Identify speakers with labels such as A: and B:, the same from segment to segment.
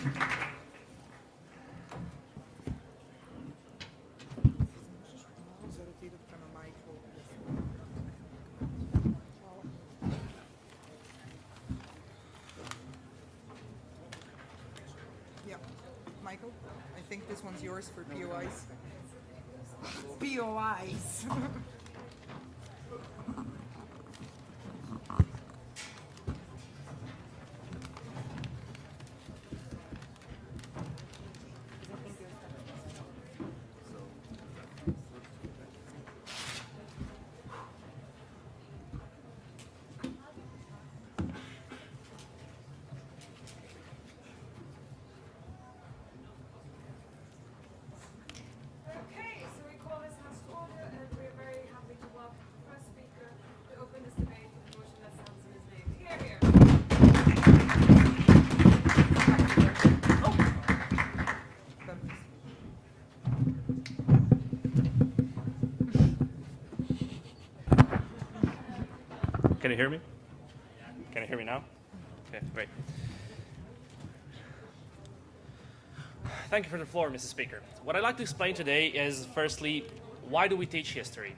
A: Yeah, Michael, I think this one's yours for POIs. POIs.
B: Okay, so we call this House to order, and we're very happy to welcome the first speaker to open this debate with a motion that sounds in his name. Hear, hear.
C: Can you hear me? Can you hear me now? Okay, great. Thank you for the floor, Mrs. Speaker. What I'd like to explain today is, firstly, why do we teach history?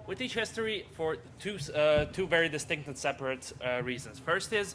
C: We teach history for two very distinct and separate reasons. First is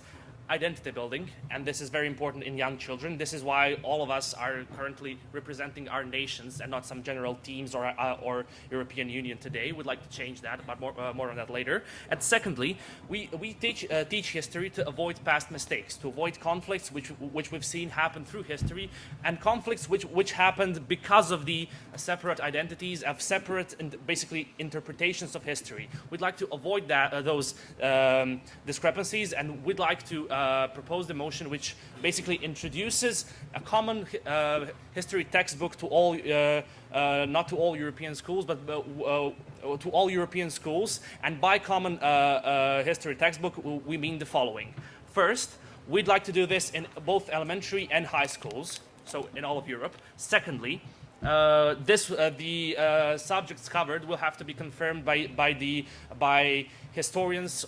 C: identity building, and this is very important in young children. This is why all of us are currently representing our nations and not some general teams or European Union today. We'd like to change that, but more on that later. And secondly, we teach history to avoid past mistakes, to avoid conflicts which we've seen happen through history, and conflicts which happened because of the separate identities of separate and basically interpretations of history. We'd like to avoid those discrepancies, and we'd like to propose the motion which basically introduces a common history textbook to all, not to all European schools, but to all European schools. And by common history textbook, we mean the following. First, we'd like to do this in both elementary and high schools, so in all of Europe. Secondly, the subjects covered will have to be confirmed by historians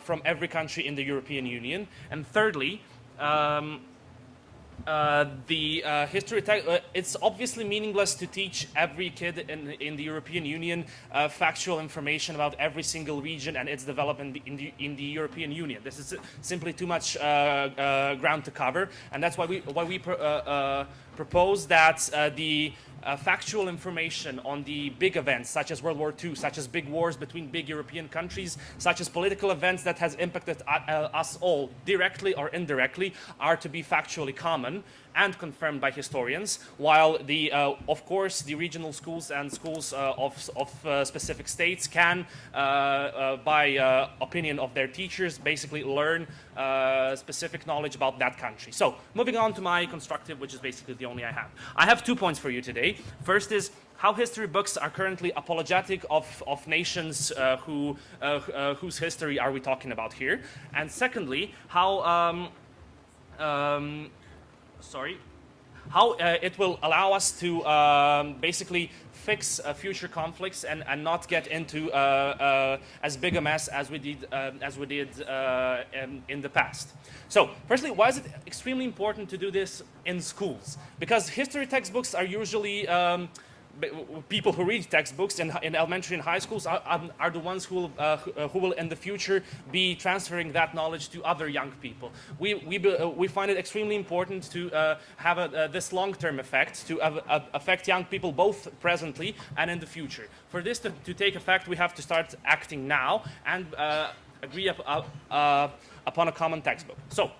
C: from every country in the European Union. And thirdly, it's obviously meaningless to teach every kid in the European Union factual information about every single region and its development in the European Union. This is simply too much ground to cover, and that's why we propose that the factual information on the big events, such as World War II, such as big wars between big European countries, such as political events that has impacted us all directly or indirectly, are to be factually common and confirmed by historians, while of course, the regional schools and schools of specific states can, by opinion of their teachers, basically learn specific knowledge about that country. So, moving on to my constructive, which is basically the only I have. I have 2 points for you today. First is how history books are currently apologetic of nations whose history are we talking about here. And secondly, how it will allow us to basically fix future conflicts and not get into as big a mess as we did in the past. So, firstly, why is it extremely important to do this in schools? Because history textbooks are usually people who read textbooks in elementary and high schools are the ones who will in the future be transferring that knowledge to other young people. We find it extremely important to have this long-term effect, to affect young people both presently and in the future. For this to take effect, we have to start acting now and agree upon a common textbook. So,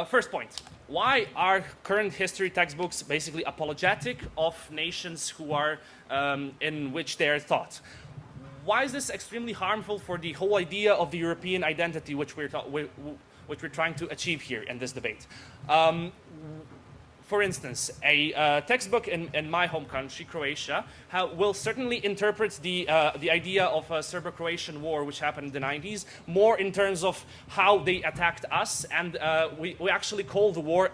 C: first point. Why are current history textbooks basically apologetic of nations who are in which they are taught? Why is this extremely harmful for the whole idea of the European identity which we're trying to achieve here in this debate? For instance, a textbook in my home country, Croatia, will certainly interpret the idea of a Serbo-Croatian war, which happened in the 90s, more in terms of how they attacked us, and we actually call the war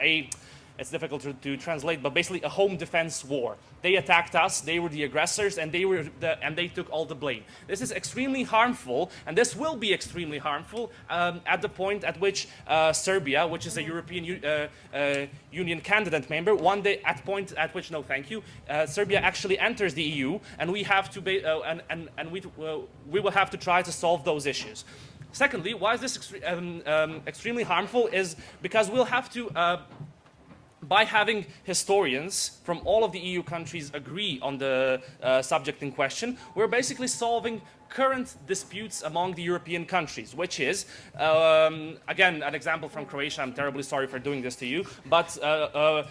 C: it's difficult to translate, but basically a home defense war. They attacked us, they were the aggressors, and they took all the blame. This is extremely harmful, and this will be extremely harmful at the point at which Serbia, which is a European Union candidate member, one day at point at which, no thank you, Serbia actually enters the EU, and we have to we will have to try to solve those issues. Secondly, why is this extremely harmful is because we'll have to, by having historians from all of the EU countries agree on the subject in question, we're basically solving current disputes among the European countries, which is, again, an example from Croatia. I'm terribly sorry for doing this to you, but a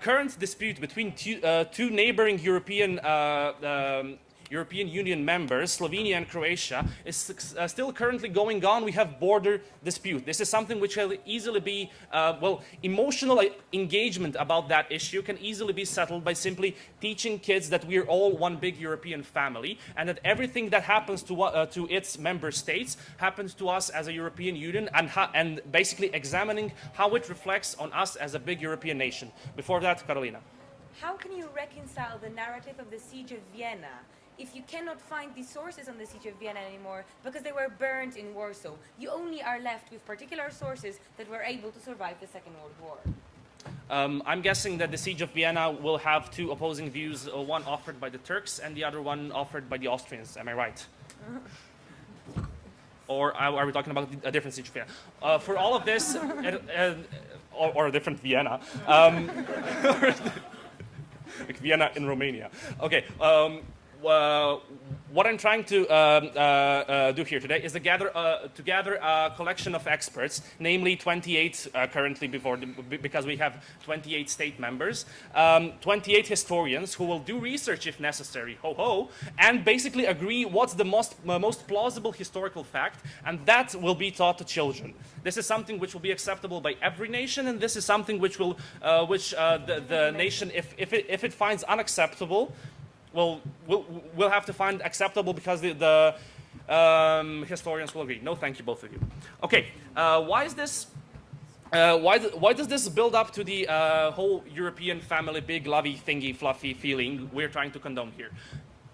C: current dispute between two neighboring European Union members, Slovenia and Croatia, is still currently going on. We have border dispute. This is something which will easily be, emotional engagement about that issue can easily be settled by simply teaching kids that we're all one big European family, and that everything that happens to its member states happens to us as a European Union, and basically examining how it reflects on us as a big European nation. Before that, Carolina.
D: How can you reconcile the narrative of the Siege of Vienna if you cannot find the sources on the Siege of Vienna anymore because they were burned in Warsaw? You only are left with particular sources that were able to survive the Second World War.
C: I'm guessing that the Siege of Vienna will have two opposing views, one offered by the Turks and the other one offered by the Austrians. Am I right? Or are we talking about a different Siege of Vienna? For all of this, or a different Vienna. Like Vienna in Romania. Okay. What I'm trying to do here today is to gather a collection of experts, namely 28 currently because we have 28 state members, 28 historians who will do research if necessary, and basically agree what's the most plausible historical fact, and that will be taught to children. This is something which will be acceptable by every nation, and this is something which will, the nation, if it finds unacceptable, we'll have to find acceptable because the historians will agree. No, thank you, both of you. Okay, why is this? Why does this build up to the whole European family, big, lovey, thingy, fluffy feeling we're trying to condone here?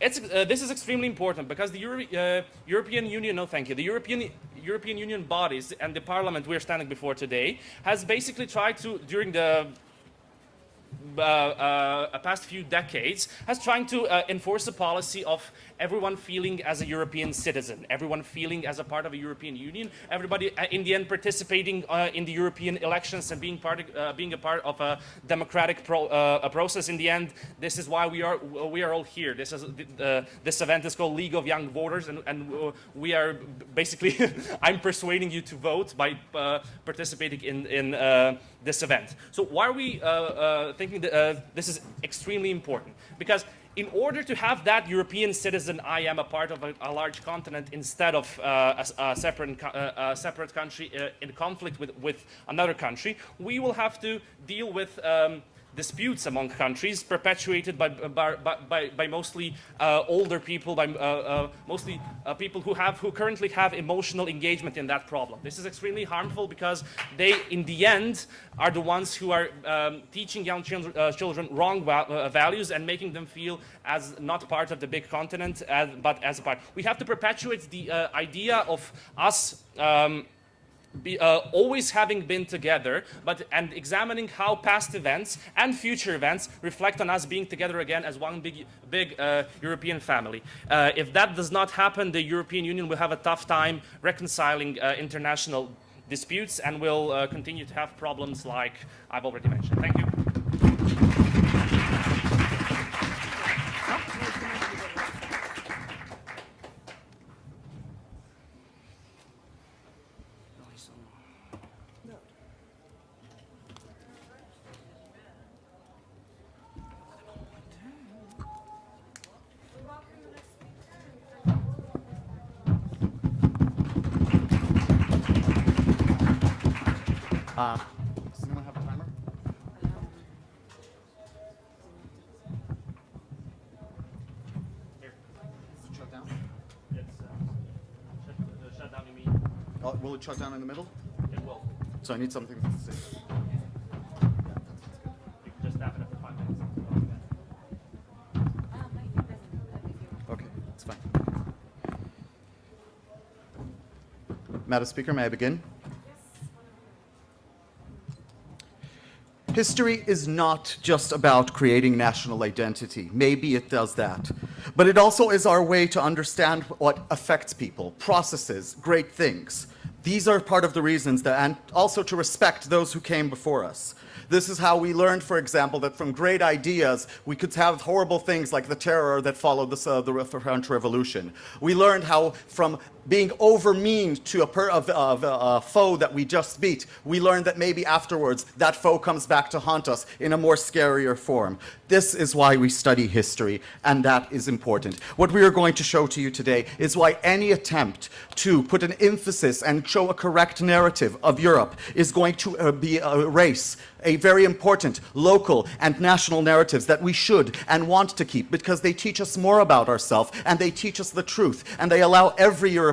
C: This is extremely important because the European Union, no thank you, the European Union bodies and the Parliament we're standing before today has basically tried to, during the past few decades, has trying to enforce a policy of everyone feeling as a European citizen, everyone feeling as a part of a European Union, everybody in the end participating in the European elections and being a part of a democratic process. In the end, this is why we are all here. This event is called League of Young Voters, and we are basically I'm persuading you to vote by participating in this event. So why are we thinking that this is extremely important? Because in order to have that European citizen, I am a part of a large continent instead of a separate country in conflict with another country, we will have to deal with disputes among countries perpetuated by mostly older people, by mostly people who currently have emotional engagement in that problem. This is extremely harmful because they, in the end, are the ones who are teaching young children wrong values and making them feel as not part of the big continent, but as a part. We have to perpetuate the idea of us always having been together, and examining how past events and future events reflect on us being together again as one big European family. If that does not happen, the European Union will have a tough time reconciling international disputes, and will continue to have problems like I've already mentioned. Thank you.
E: Does anyone have a timer?
C: Here.
E: Is it shut down?
C: It's shut down, you mean?
E: Oh, will it shut down in the middle?
C: It will.
E: So I need something to say. Yeah, that's Madam Speaker, may I begin? History is not just about creating national identity. Maybe it does that. But it also is our way to understand what affects people, processes, great things. These are part of the reasons that, and also to respect those who came before us. This is how we learned, for example, that from great ideas, we could have horrible things like the terror that followed the French Revolution. We learned how from being over-mean to a foe that we just beat, we learned that maybe afterwards that foe comes back to haunt us in a more scarier form. This is why we study history, and that is important. What we are going to show to you today is why any attempt to put an emphasis and show a correct narrative of Europe is going to erase a very important local and national narratives that we should and want to keep, because they teach us more about ourselves and they teach us the truth, and they allow every European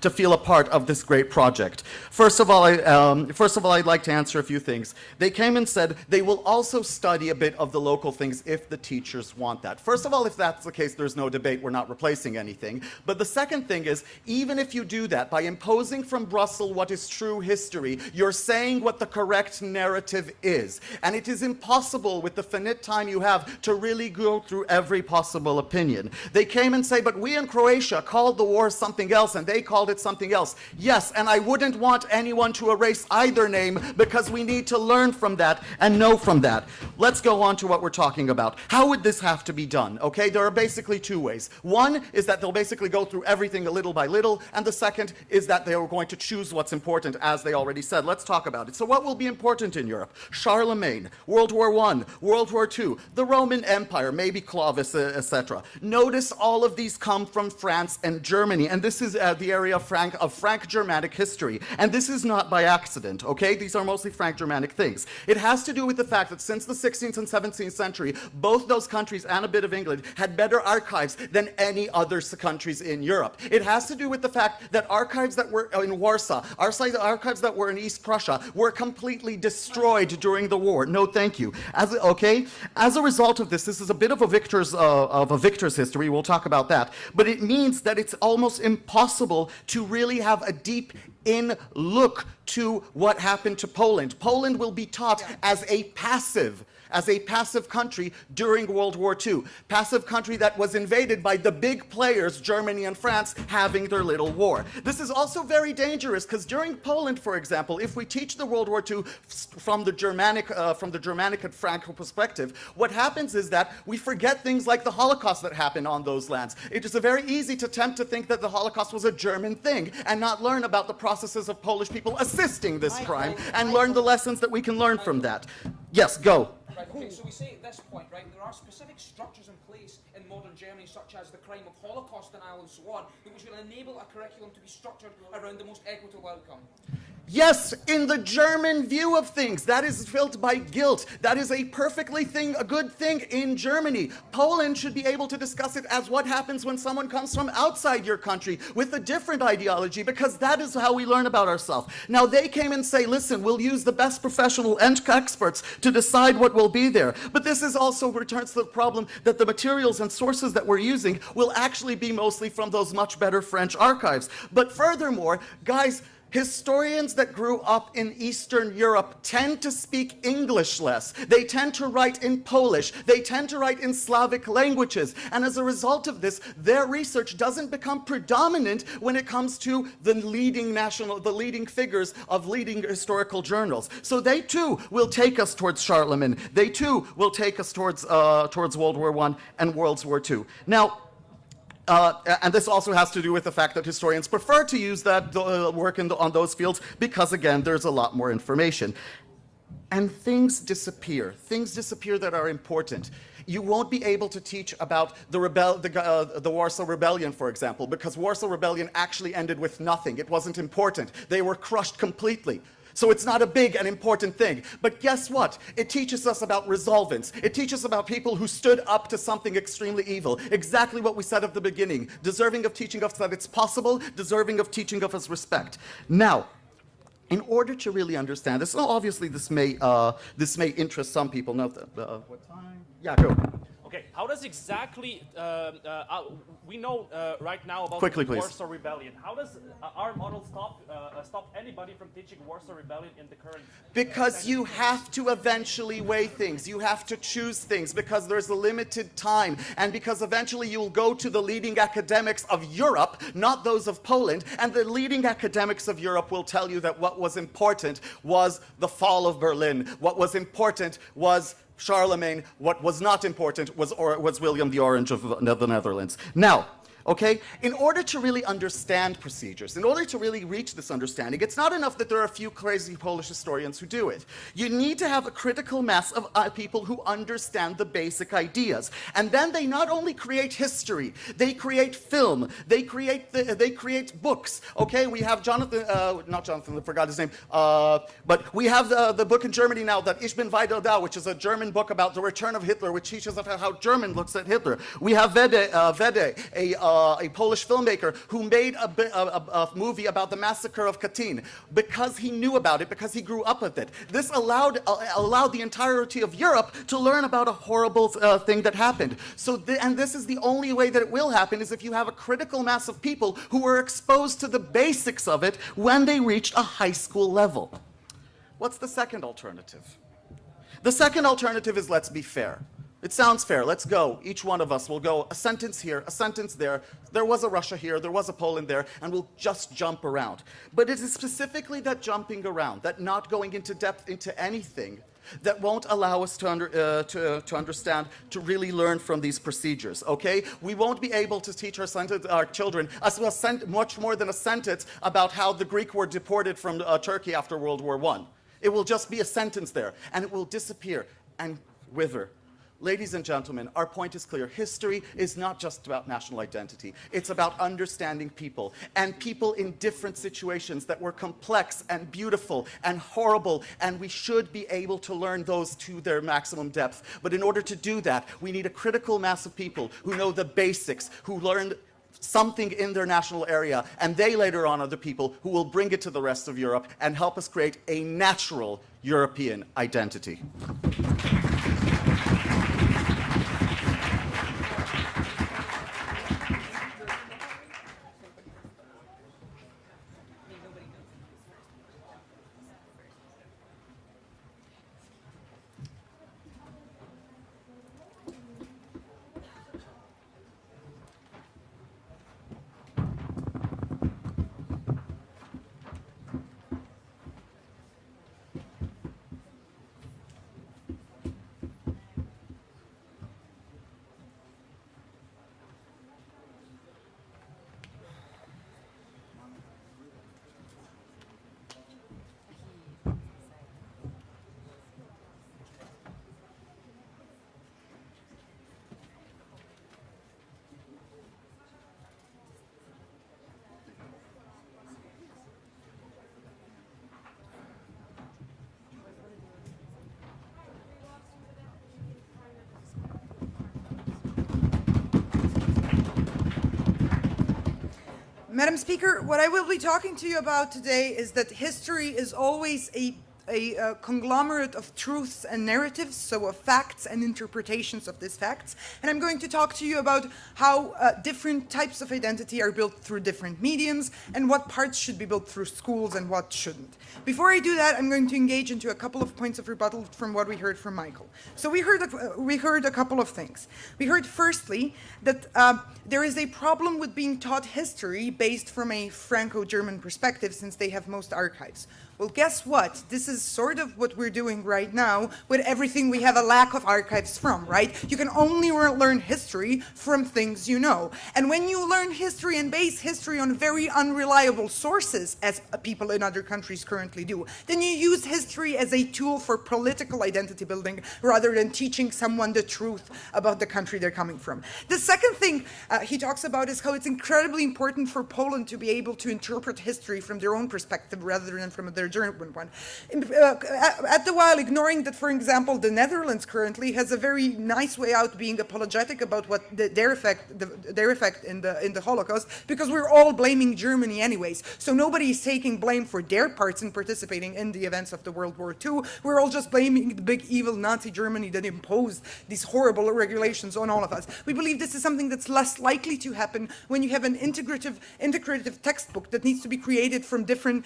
E: to feel a part of this great project. First of all, I'd like to answer a few things. They came and said they will also study a bit of the local things if the teachers want that. First of all, if that's the case, there's no debate. We're not replacing anything. But the second thing is, even if you do that, by imposing from Brussels what is true history, you're saying what the correct narrative is. And it is impossible with the finite time you have to really go through every possible opinion. They came and say, but we in Croatia called the war something else and they called it something else. Yes, and I wouldn't want anyone to erase either name, because we need to learn from that and know from that. Let's go on to what we're talking about. How would this have to be done? Okay, there are basically two ways. One is that they'll basically go through everything a little by little, and the second is that they are going to choose what's important, as they already said. Let's talk about it. So what will be important in Europe? Charlemagne, World War I, World War II, the Roman Empire, maybe Clovis, etc. Notice all of these come from France and Germany, and this is the area of Frank-Germanic history. And this is not by accident, okay? These are mostly Frank-Germanic things. It has to do with the fact that since the 16th and 17th century, both those countries and a bit of England had better archives than any other countries in Europe. It has to do with the fact that archives that were in Warsaw, archives that were in East Prussia, were completely destroyed during the war. No, thank you. As a result of this, this is a bit of a victor's history. We'll talk about that. But it means that it's almost impossible to really have a deep look to what happened to Poland. Poland will be taught as a passive country during World War II. Passive country that was invaded by the big players, Germany and France, having their little war. This is also very dangerous, because during Poland, for example, if we teach the World War II from the Germanic and Franco perspective, what happens is that we forget things like the Holocaust that happened on those lands. It is a very easy attempt to think that the Holocaust was a German thing and not learn about the processes of Polish people assisting this crime and learn the lessons that we can learn from that. Yes, go.
F: Right, okay, so we say at this point, right, there are specific structures in place in modern Germany, such as the crime of Holocaust denial and so on, which will enable a curriculum to be structured around the most equitable outcome.
E: Yes, in the German view of things, that is filled by guilt. That is a good thing in Germany. Poland should be able to discuss it as what happens when someone comes from outside your country with a different ideology, because that is how we learn about ourselves. Now they came and say, listen, we'll use the best professional experts to decide what will be there. But this is also returns to the problem that the materials and sources that we're using will actually be mostly from those much better French archives. But furthermore, guys, historians that grew up in Eastern Europe tend to speak English less. They tend to write in Polish. They tend to write in Slavic languages. And as a result of this, their research doesn't become predominant when it comes to the leading figures of leading historical journals. So they too will take us towards Charlemagne. They too will take us towards World War I and World War II. Now, and this also has to do with the fact that historians prefer to use that work on those fields because, again, there's a lot more information. And things disappear that are important. You won't be able to teach about the Warsaw Rebellion, for example, because Warsaw Rebellion actually ended with nothing. It wasn't important. They were crushed completely. So it's not a big and important thing. But guess what? It teaches us about resolvents. It teaches about people who stood up to something extremely evil. Exactly what we said at the beginning. Deserving of teaching us that it's possible, deserving of teaching of us respect. Now, in order to really understand this, obviously this may interest some people. What time? Yeah, go.
C: Okay, how does exactly, we know right now about
E: Quickly,
C: the
E: please.
C: Warsaw Rebellion. How does our model stop anybody from teaching Warsaw Rebellion in the current?
E: Because you have to eventually weigh things. You have to choose things because there's a limited time. And because eventually you'll go to the leading academics of Europe, not those of Poland. And the leading academics of Europe will tell you that what was important was the fall of Berlin. What was important was Charlemagne. What was not important was William the Orange of the Netherlands. Now, okay, in order to really understand procedures, in order to really reach this understanding, it's not enough that there are a few crazy Polish historians who do it. You need to have a critical mass of people who understand the basic ideas. And then they not only create history, they create film, they create books. Okay, we have not Jonathan, I forgot his name, but we have the book in Germany now, that Ich bin weiter da, which is a German book about the return of Hitler, which teaches us how German looks at Hitler. We have Wede, a Polish filmmaker who made a movie about the massacre of Katyn because he knew about it, because he grew up with it. This allowed the entirety of Europe to learn about a horrible thing that happened. And this is the only way that it will happen, is if you have a critical mass of people who were exposed to the basics of it when they reached a high school level. What's the second alternative? The second alternative is, let's be fair. It sounds fair. Let's go. Each one of us will go a sentence here, a sentence there. There was a Russia here, there was a Poland there, and we'll just jump around. But it is specifically that jumping around, that not going into depth into anything, that won't allow us to understand, to really learn from these procedures, okay? We won't be able to teach our children much more than a sentence about how the Greek were deported from Turkey after World War I. It will just be a sentence there, and it will disappear and wither. Ladies and gentlemen, our point is clear. History is not just about national identity. It's about understanding people, and people in different situations that were complex and beautiful and horrible, and we should be able to learn those to their maximum depth. But in order to do that, we need a critical mass of people who know the basics, who learned something in their national area, and they later on are the people who will bring it to the rest of Europe and help us create a natural European identity.
A: Madam Speaker, what I will be talking to you about today is that history is always a conglomerate of truths and narratives, so of facts and interpretations of these facts. And I'm going to talk to you about how different types of identity are built through different mediums, and what parts should be built through schools and what shouldn't. Before I do that, I'm going to engage into a couple of points of rebuttal from what we heard from Michael. So we heard a couple of things. We heard firstly that there is a problem with being taught history based from a Franco-German perspective, since they have most archives. Well, guess what? This is sort of what we're doing right now with everything we have a lack of archives from, right? You can only learn history from things you know. And when you learn history and base history on very unreliable sources, as people in other countries currently do, then you use history as a tool for political identity building rather than teaching someone the truth about the country they're coming from. The second thing he talks about is how it's incredibly important for Poland to be able to interpret history from their own perspective rather than from their particular German one. At the while ignoring that, for example, the Netherlands currently has a very nice way out being apologetic about what their effect in the Holocaust, because we're all blaming Germany anyways. So nobody is taking blame for their parts in participating in the events of the World War II. We're all just blaming the big evil Nazi Germany that imposed these horrible regulations on all of us. We believe this is something that's less likely to happen when you have an integrative textbook that needs to be created from different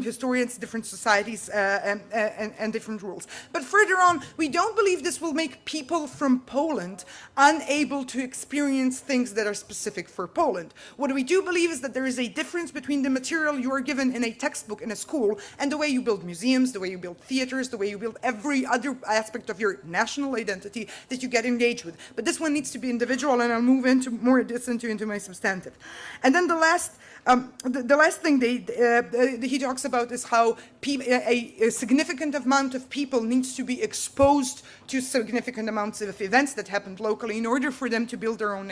A: historians, different societies, and different rules. But further on, we don't believe this will make people from Poland unable to experience things that are specific for Poland. What we do believe is that there is a difference between the material you are given in a textbook in a school and the way you build museums, the way you build theaters, the way you build every other aspect of your national identity that you get engaged with. But this one needs to be individual, and I'll move into more this into my substantive. And then the last thing he talks about is how a significant amount of people needs to be exposed to significant amounts of events that happened locally in order for them to build their own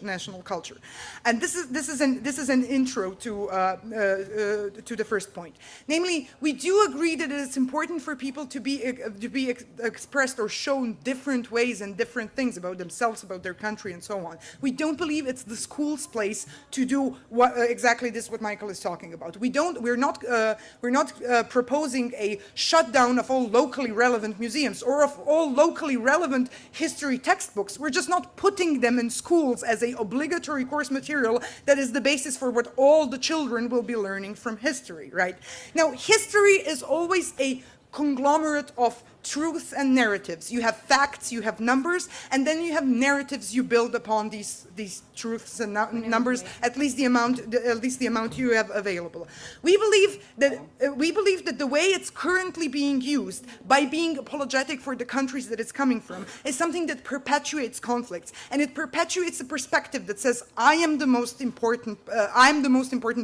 A: national culture. And this is an intro to the first point. Namely, we do agree that it is important for people to be expressed or shown different ways and different things about themselves, about their country, and so on. We don't believe it's the school's place to do exactly this, what Michael is talking about. We're not proposing a shutdown of all locally relevant museums or of all locally relevant history textbooks. We're just not putting them in schools as a obligatory course material that is the basis for what all the children will be learning from history, right? Now, history is always a conglomerate of truths and narratives. You have facts, you have numbers, and then you have narratives you build upon these truths and numbers, at least the amount you have available. We believe that the way it's currently being used, by being apologetic for the countries that it's coming from, is something that perpetuates conflicts, and it perpetuates a perspective that says, I am the most important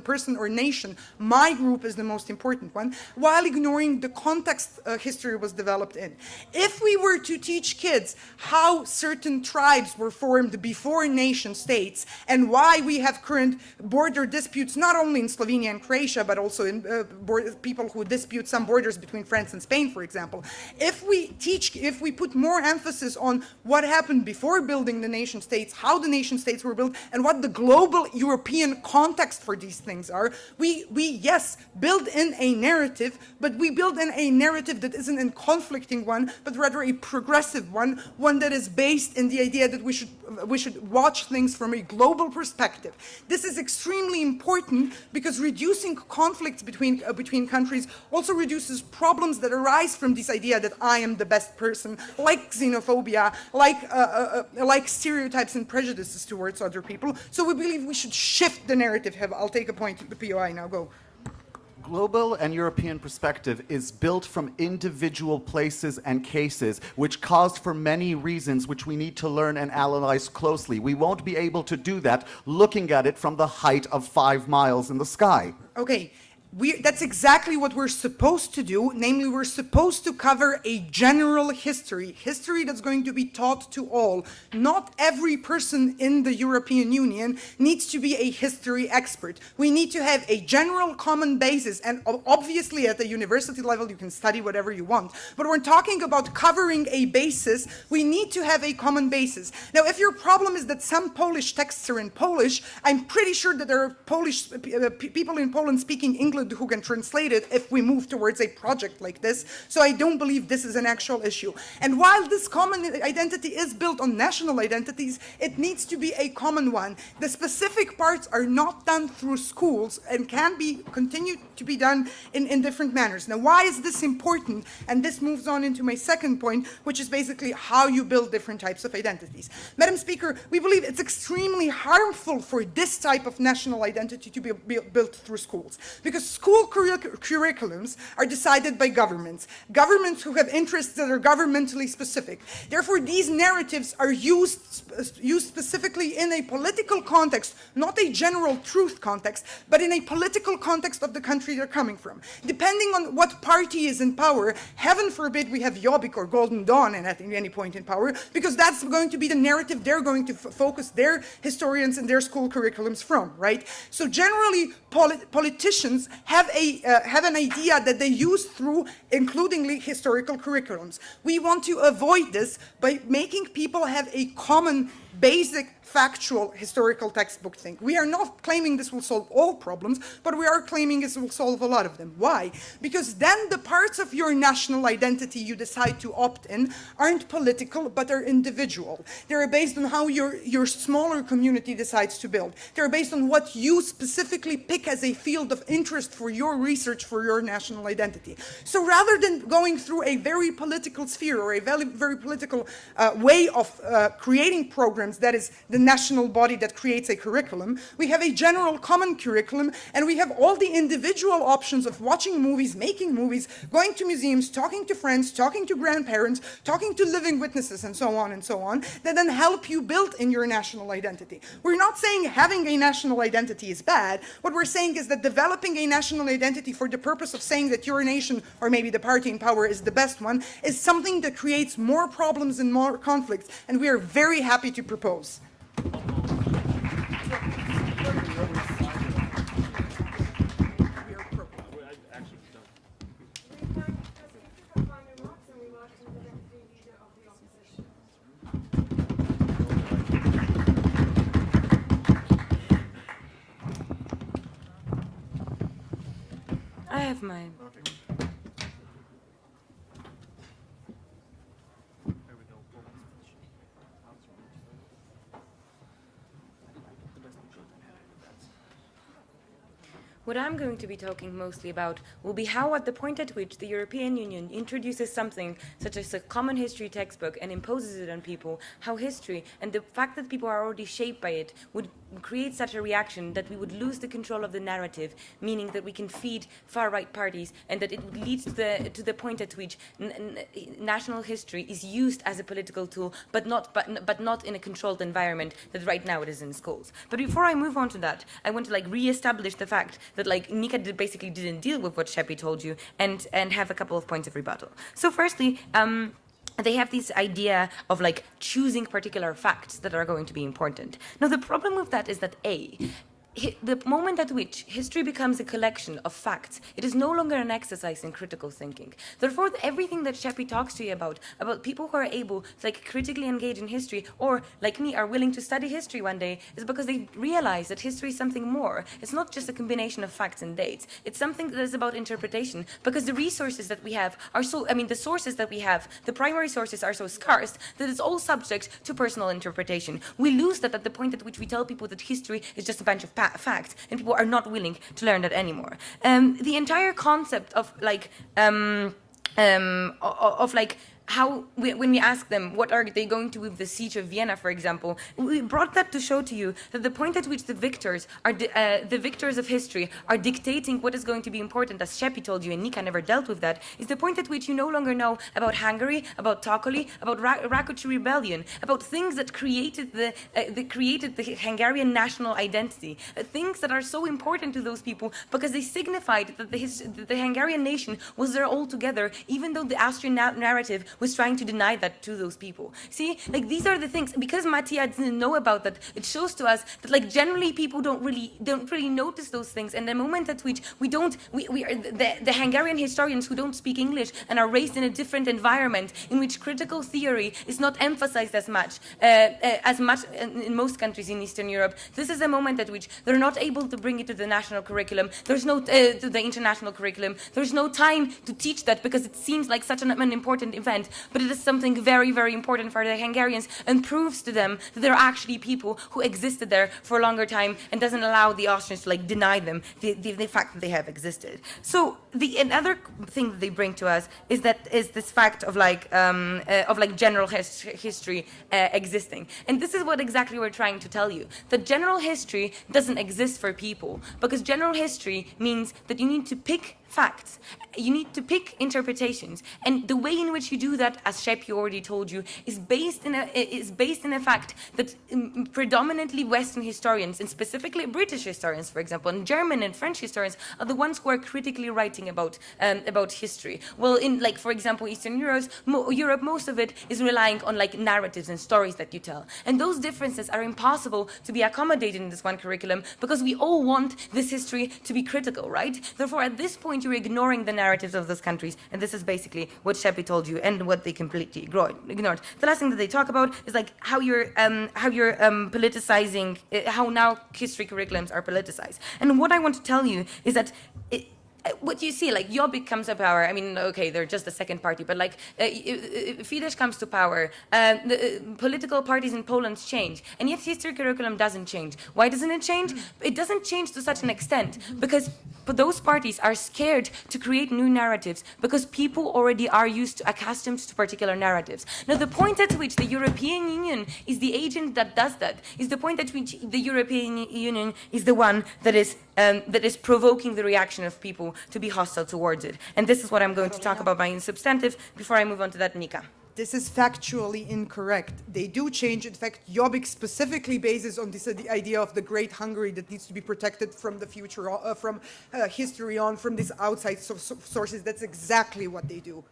A: person or nation, my group is the most important one, while ignoring the context history was developed in. If we were to teach kids how certain tribes were formed before nation states and why we have current border disputes not only in Slovenia and Croatia but also in people who dispute some borders between France and Spain, for example, if we put more emphasis on what happened before building the nation states, how the nation states were built, and what the global European context for these things are, we yes, build in a narrative, but we build in a narrative that isn't a conflicting one, but rather a progressive one that is based in the idea that we should watch things from a global perspective. This is extremely important because reducing conflicts between countries also reduces problems that arise from this idea that I am the best person, like xenophobia, like stereotypes and prejudices towards other people. So we believe we should shift the narrative. I'll take a point, the POI now, go.
E: Global and European perspective is built from individual places and cases, which caused for many reasons which we need to learn and analyze closely. We won't be able to do that looking at it from the height of 5 miles in the sky.
A: Okay. That's exactly what we're supposed to do, namely we're supposed to cover a general history that's going to be taught to all. Not every person in the European Union needs to be a history expert. We need to have a general common basis, and obviously at the university level you can study whatever you want, but when talking about covering a basis, we need to have a common basis. Now, if your problem is that some Polish texts are in Polish, I'm pretty sure that there are Polish people in Poland speaking English who can translate it if we move towards a project like this. So I don't believe this is an actual issue. And while this common identity is built on national identities, it needs to be a common one. The specific parts are not done through schools and can continue to be done in different manners. Now, why is this important? And this moves on into my second point, which is basically how you build different types of identities. Madam Speaker, we believe it's extremely harmful for this type of national identity to be built through schools, because school curriculums are decided by governments who have interests that are governmentally specific. Therefore, these narratives are used specifically in a political context, not a general truth context, but in a political context of the country they're coming from. Depending on what party is in power, heaven forbid we have Jobbik or Golden Dawn at any point in power, because that's going to be the narrative they're going to focus their historians and their school curriculums from, right? So generally, politicians have an idea that they use through including historical curriculums. We want to avoid this by making people have a common, basic, factual historical textbook thing. We are not claiming this will solve all problems, but we are claiming this will solve a lot of them. Why? Because then the parts of your national identity you decide to opt in aren't political, but are individual. They're based on how your smaller community decides to build. They're based on what you specifically pick as a field of interest for your research for your national identity. So rather than going through a very political sphere or a very political way of creating programs that is the national body that creates a curriculum, we have a general common curriculum, and we have all the individual options of watching movies, making movies, going to museums, talking to friends, talking to grandparents, talking to living witnesses, and so on, that then help you build in your national identity. We're not saying having a national identity is bad. What we're saying is that developing a national identity for the purpose of saying that your nation, or maybe the party in power, is the best one, is something that creates more problems and more conflicts, and we are very happy to propose.
B: We thank the speaker for final remarks, and we welcome the Deputy Leader of the Opposition.
D: I have mine. What I'm going to be talking mostly about will be how, at the point at which the European Union introduces something such as a common history textbook and imposes it on people, how history and the fact that people are already shaped by it would create such a reaction that we would lose the control of the narrative, meaning that we can feed far-right parties, and that it would lead to the point at which national history is used as a political tool, but not in a controlled environment that right now it is in schools. But before I move on to that, I want to re-establish the fact that Nika basically didn't deal with what Sheppy told you, and have a couple of points of rebuttal. So firstly, they have this idea of choosing particular facts that are going to be important. Now the problem with that is that the moment at which history becomes a collection of facts, it is no longer an exercise in critical thinking. Therefore, everything that Sheppy talks to you about people who are able to critically engage in history, or like me, are willing to study history one day, is because they realize that history is something more. It's not just a combination of facts and dates. It's something that is about interpretation, because the resources that we have are the sources that we have, the primary sources are so scarce that it's all subject to personal interpretation. We lose that at the point at which we tell people that history is just a bunch of facts, and people are not willing to learn that anymore. The entire concept of how, when we ask them what are they going to do with the siege of Vienna, for example, we brought that to show to you that the point at which the victors of history are dictating what is going to be important, as Sheppy told you, and Nika never dealt with that, is the point at which you no longer know about Hungary, about Tokoli, about Rakoczy Rebellion, about things that created the Hungarian national identity, things that are so important to those people because they signified that the Hungarian nation was there all together, even though the Austrian narrative was trying to deny that to those people. See, these are the things. Because Mattia didn't know about that, it shows to us that generally people don't really notice those things. And the moment at which we are the Hungarian historians who don't speak English and are raised in a different environment in which critical theory is not emphasized as much in most countries in Eastern Europe. This is a moment at which they're not able to bring it to the national curriculum. There's no to the international curriculum. There's no time to teach that because it seems like such an important event. But it is something very, very important for the Hungarians, and proves to them that there are actually people who existed there for a longer time, and doesn't allow the Austrians to deny them the fact that they have existed. So another thing that they bring to us is this fact of general history existing, and this is what exactly we're trying to tell you, that general history doesn't exist for people, because general history means that you need to pick facts. You need to pick interpretations, and the way in which you do that, as Sheppy already told you, is based in a fact that predominantly Western historians, and specifically British historians, for example, and German and French historians, are the ones who are critically writing about history. Well, in, like, for example, Eastern Europe, most of it is relying on like narratives and stories that you tell, and those differences are impossible to be accommodated in this one curriculum because we all want this history to be critical, right? Therefore, at this point, you're ignoring the narratives of those countries, and this is basically what Sheppy told you and what they completely ignored. The last thing that they talk about is like how you're politicizing, how now history curriculums are politicized. And what I want to tell you is that what you see, like, Jobbik comes to power. I mean, okay, they're just the second party, but like, Fidesz comes to power. The political parties in Poland change, and yet history curriculum doesn't change. Why doesn't it change? It doesn't change to such an extent because those parties are scared to create new narratives because people already are accustomed to particular narratives. Now, the point at which the European Union is the agent that does that is the point at which the European Union is the one that is provoking the reaction of people to be hostile towards it. And this is what I'm going to talk about by substantive before I move on to that, Nika.
A: This is factually incorrect. They do change. In fact, Jobbik specifically bases on this the idea of the Great Hungary that needs to be protected from the future, from history on, from these outside sources. That's exactly what they do.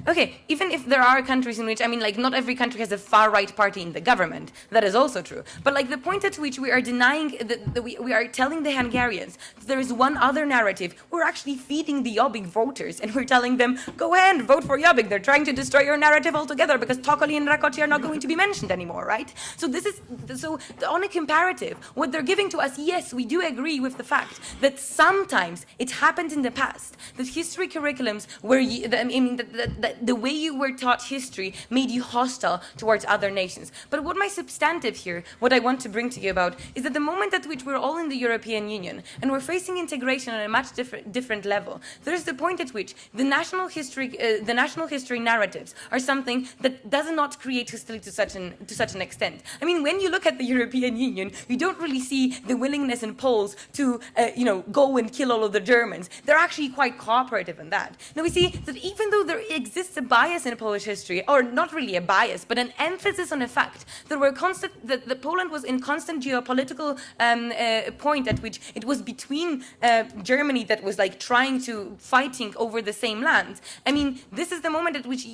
D: Okay, even if there are countries in which, I mean, like, not every country has a far-right party in the government. That is also true. But, like, the point at which we are denying, we are telling the Hungarians that there is one other narrative, we're actually feeding the Jobbik voters, and we're telling them, go ahead, vote for Jobbik. They're trying to destroy your narrative altogether because Tokoli and Rakoczy are not going to be mentioned anymore, right? So on a comparative, what they're giving to us, yes, we do agree with the fact that sometimes it happened in the past that history curriculums were, the way you were taught history made you hostile towards other nations. But what my substantive here, what I want to bring to you about, is that the moment at which we're all in the European Union and we're facing integration on a much different level, there's the point at which the national history narratives are something that does not create hostility to such an extent. I mean, when you look at the European Union, you don't really see the willingness in Poles to, go and kill all of the Germans. They're actually quite cooperative in that. Now we see that even though there exists a bias in Polish history, or not really a bias, but an emphasis on the fact that Poland was in constant geopolitical point at which it was between Germany that was like fighting over the same land. I mean, this is the moment at which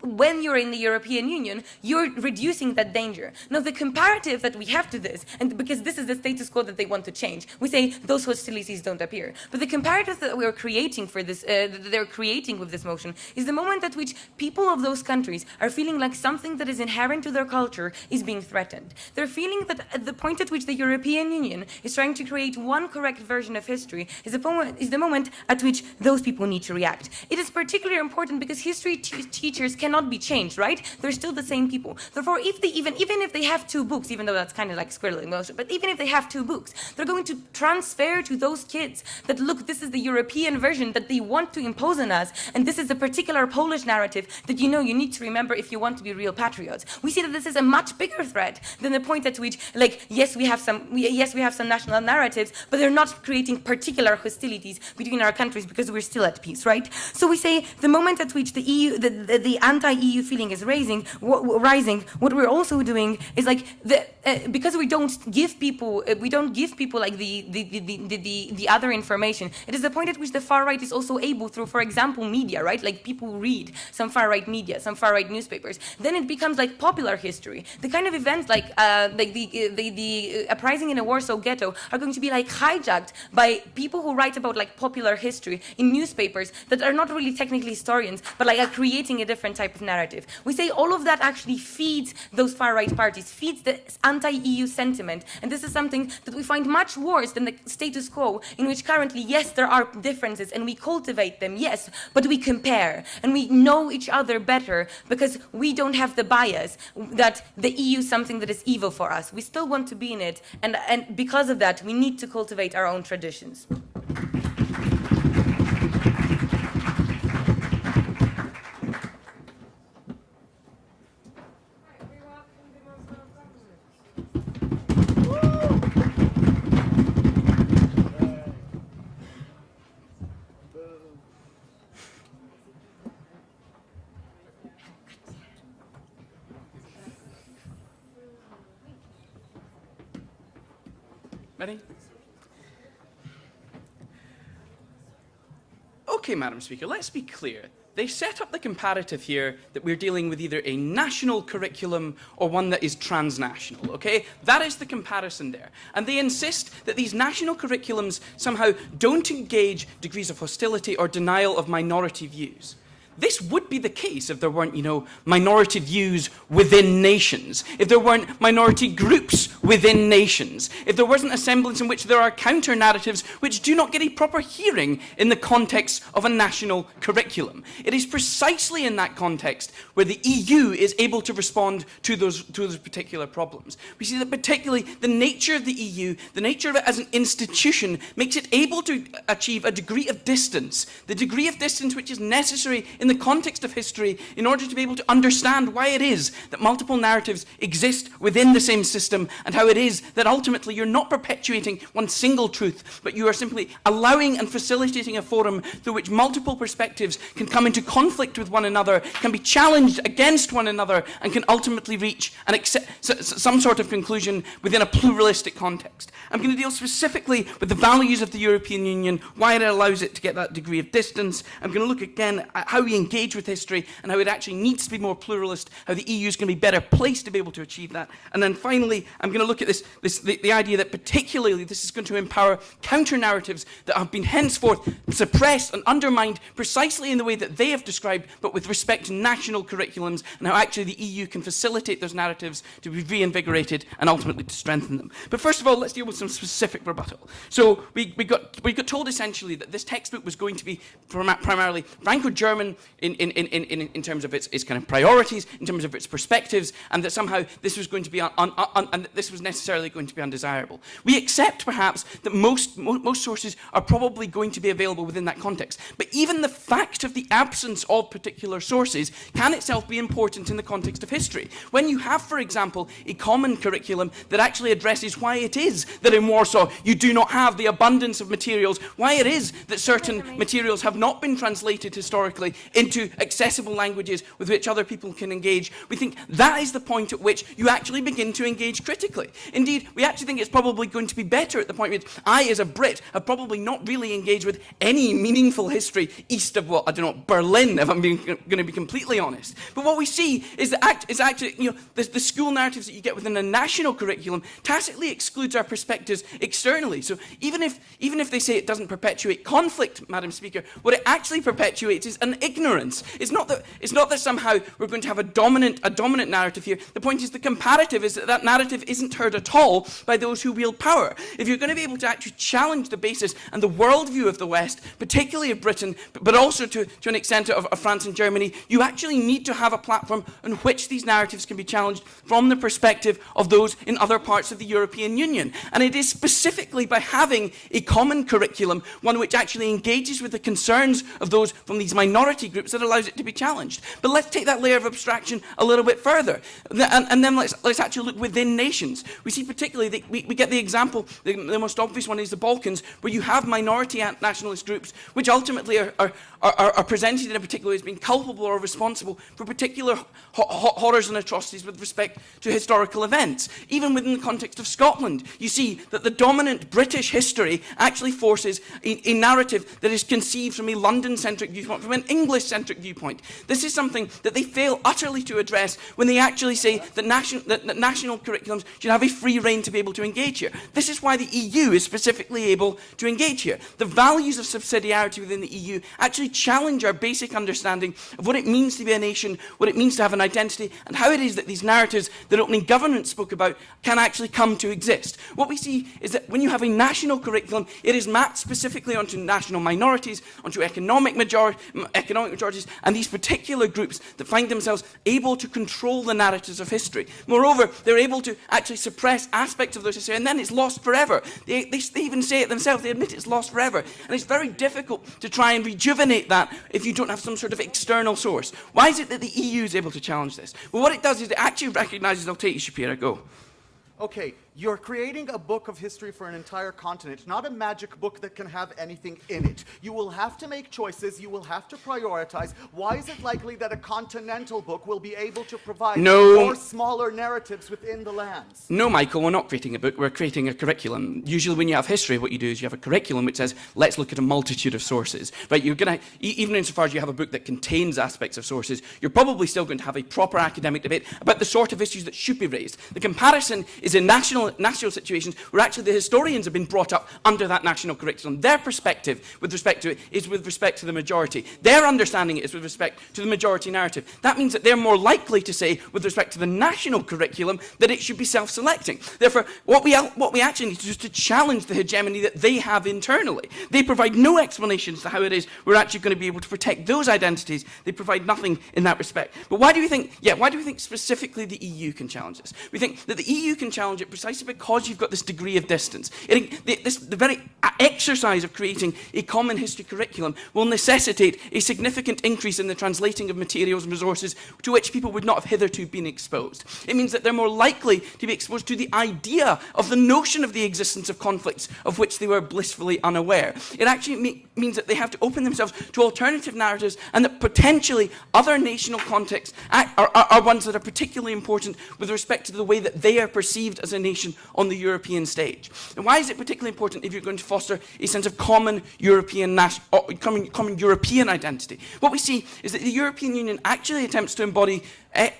D: when you're in the European Union, you're reducing that danger. Now, the comparative that we have to this, and because this is the status quo that they want to change, we say those hostilities don't appear. But the comparative that we are creating for this, that they're creating with this motion, is the moment at which people of those countries are feeling like something that is inherent to their culture is being threatened. They're feeling that at the point at which the European Union is trying to create one correct version of history is the moment at which those people need to react. It is particularly important because history teachers cannot be changed, right? They're still the same people. Therefore, even if they have two books, even though that's kind of like squirrel emotion, but even if they have two books, they're going to transfer to those kids that, look, this is the European version that they want to impose on us, and this is a particular Polish narrative that you need to remember if you want to be real patriots. We see that this is a much bigger threat than the point at which, like, yes, we have some national narratives, but they're not creating particular hostilities between our countries because we're still at peace, right? So we say the moment at which the EU, the anti-EU feeling is rising, what we're also doing is like because we don't give people like the other information. It is the point at which the far right is also able through, for example, media, right? Like people read some far right media, some far right newspapers. Then it becomes like popular history. The kind of events like the uprising in a Warsaw ghetto are going to be like hijacked by people who write about like popular history in newspapers that are not really technically historians, but like are creating a different type of narrative. We say all of that actually feeds those far right parties, feeds the anti-EU sentiment, and this is something that we find much worse than the status quo in which currently, yes, there are differences and we cultivate them, yes, but we compare and we know each other better because we don't have the bias that the EU is something that is evil for us. We still want to be in it, and because of that, we need to cultivate our own traditions.
G: Ready? Okay, Madam Speaker, let's be clear. They set up the comparative here that we're dealing with either a national curriculum or one that is transnational, okay? That is the comparison there. And they insist that these national curriculums somehow don't engage degrees of hostility or denial of minority views. This would be the case if there weren't, minority views within nations, if there weren't minority groups within nations, if there wasn't a semblance in which there are counter-narratives which do not get a proper hearing in the context of a national curriculum. It is precisely in that context where the EU is able to respond to those particular problems. We see that particularly the nature of the EU, the nature of it as an institution, makes it able to achieve a degree of distance, the degree of distance which is necessary in the context of history in order to be able to understand why it is that multiple narratives exist within the same system and how it is that ultimately you're not perpetuating one single truth, but you are simply allowing and facilitating a forum through which multiple perspectives can come into conflict with one another, can be challenged against one another, and can ultimately reach some sort of conclusion within a pluralistic context. I'm going to deal specifically with the values of the European Union, why it allows it to get that degree of distance. I'm going to look again at how we engage with history and how it actually needs to be more pluralist, how the EU is going to be better placed to be able to achieve that. And then finally, I'm going to look at the idea that particularly this is going to empower counter-narratives that have been henceforth suppressed and undermined precisely in the way that they have described, but with respect to national curriculums, and how actually the EU can facilitate those narratives to be reinvigorated and ultimately to strengthen them. But first of all, let's deal with some specific rebuttal. So we got told essentially that this textbook was going to be primarily Franco-German in terms of its kind of priorities, in terms of its perspectives, and that somehow this was going to be and this was necessarily going to be undesirable. We accept perhaps that most sources are probably going to be available within that context, but even the fact of the absence of particular sources can itself be important in the context of history. When you have, for example, a common curriculum that actually addresses why it is that in Warsaw you do not have the abundance of materials, why it is that certain materials have not been translated historically into accessible languages with which other people can engage, we think that is the point at which you actually begin to engage critically. Indeed, we actually think it's probably going to be better at the point at which I, as a Brit, have probably not really engaged with any meaningful history east of, Berlin, if I'm going to be completely honest. But what we see is that actually, the school narratives that you get within a national curriculum tacitly excludes our perspectives externally. So even if they say it doesn't perpetuate conflict, Madam Speaker, what it actually perpetuates is an ignorance. It's not that somehow we're going to have a dominant narrative here. The point is the comparative is that narrative isn't heard at all by those who wield power. If you're going to be able to actually challenge the basis and the worldview of the West, particularly of Britain, but also to an extent of France and Germany, you actually need to have a platform on which these narratives can be challenged from the perspective of those in other parts of the European Union. And it is specifically by having a common curriculum, one which actually engages with the concerns of those from these minority groups, that allows it to be challenged. But let's take that layer of abstraction a little bit further. And then let's actually look within nations. We see particularly that we get the example, the most obvious one is the Balkans, where you have minority nationalist groups which ultimately are presented in a particular way as being culpable or responsible for particular horrors and atrocities with respect to historical events. Even within the context of Scotland, you see that the dominant British history actually forces a narrative that is conceived from a London-centric viewpoint, from an English-centric viewpoint. This is something that they fail utterly to address when they actually say that national curriculums should have a free rein to be able to engage here. This is why the EU is specifically able to engage here. The values of subsidiarity within the EU actually challenge our basic understanding of what it means to be a nation, what it means to have an identity, and how it is that these narratives that opening government spoke about can actually come to exist. What we see is that when you have a national curriculum, it is mapped specifically onto national minorities, onto economic majorities, and these particular groups that find themselves able to control the narratives of history. Moreover, they're able to actually suppress aspects of those history, and then it's lost forever. They even say it themselves, they admit it's lost forever. And it's very difficult to try and rejuvenate that if you don't have some sort of external source. Why is it that the EU is able to challenge this? Well, what it does is it actually recognises, I'll take you, Shapira, go.
E: Okay, You're creating a book of history for an entire continent, not a magic book that can have anything in it. You will have to make choices, you will have to prioritize. Why is it likely that a continental book will be able to provide more smaller narratives within the lands?
G: No, Michael, we're not creating a book, we're creating a curriculum. Usually when you have history, what you do is you have a curriculum which says, let's look at a multitude of sources. Right? You're going to, even insofar as you have a book that contains aspects of sources, you're probably still going to have a proper academic debate about the sort of issues that should be raised. The comparison is in national situations where actually the historians have been brought up under that national curriculum. Their perspective with respect to it is with respect to the majority. Their understanding is with respect to the majority narrative. That means that they're more likely to say, with respect to the national curriculum, that it should be self-selecting. Therefore, what we actually need to do is to challenge the hegemony that they have internally. They provide no explanations to how it is we're actually going to be able to protect those identities. They provide nothing in that respect. But why do we think specifically the EU can challenge this? We think that the EU can challenge it precisely because you've got this degree of distance. The very exercise of creating a common history curriculum will necessitate a significant increase in the translating of materials and resources to which people would not have hitherto been exposed. It means that they're more likely to be exposed to the idea of the notion of the existence of conflicts of which they were blissfully unaware. It actually means that they have to open themselves to alternative narratives, and that potentially other national contexts are ones that are particularly important with respect to the way that they are perceived as a nation on the European stage. And why is it particularly important if you're going to foster a sense of common European identity? What we see is that the European Union actually attempts to embody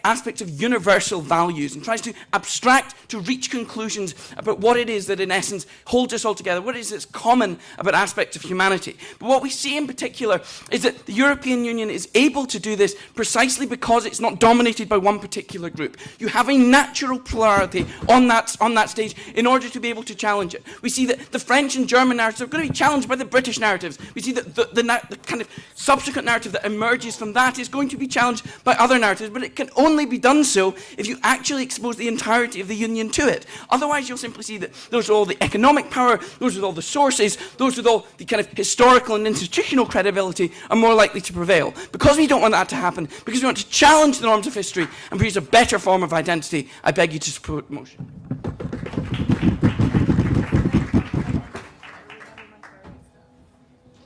G: aspects of universal values and tries to abstract to reach conclusions about what it is that in essence holds us all together, what it is that's common about aspects of humanity. But what we see in particular is that the European Union is able to do this precisely because it's not dominated by one particular group. You have a natural plurality on that stage in order to be able to challenge it. We see that the French and German narratives are going to be challenged by the British narratives. We see that the kind of subsequent narrative that emerges from that is going to be challenged by other narratives, but it can only be done so if you actually expose the entirety of the Union to it. Otherwise, you'll simply see that those with all the economic power, those with all the sources, those with all the kind of historical and institutional credibility are more likely to prevail. Because we don't want that to happen, because we want to challenge the norms of history and produce a better form of identity, I beg you to support the motion.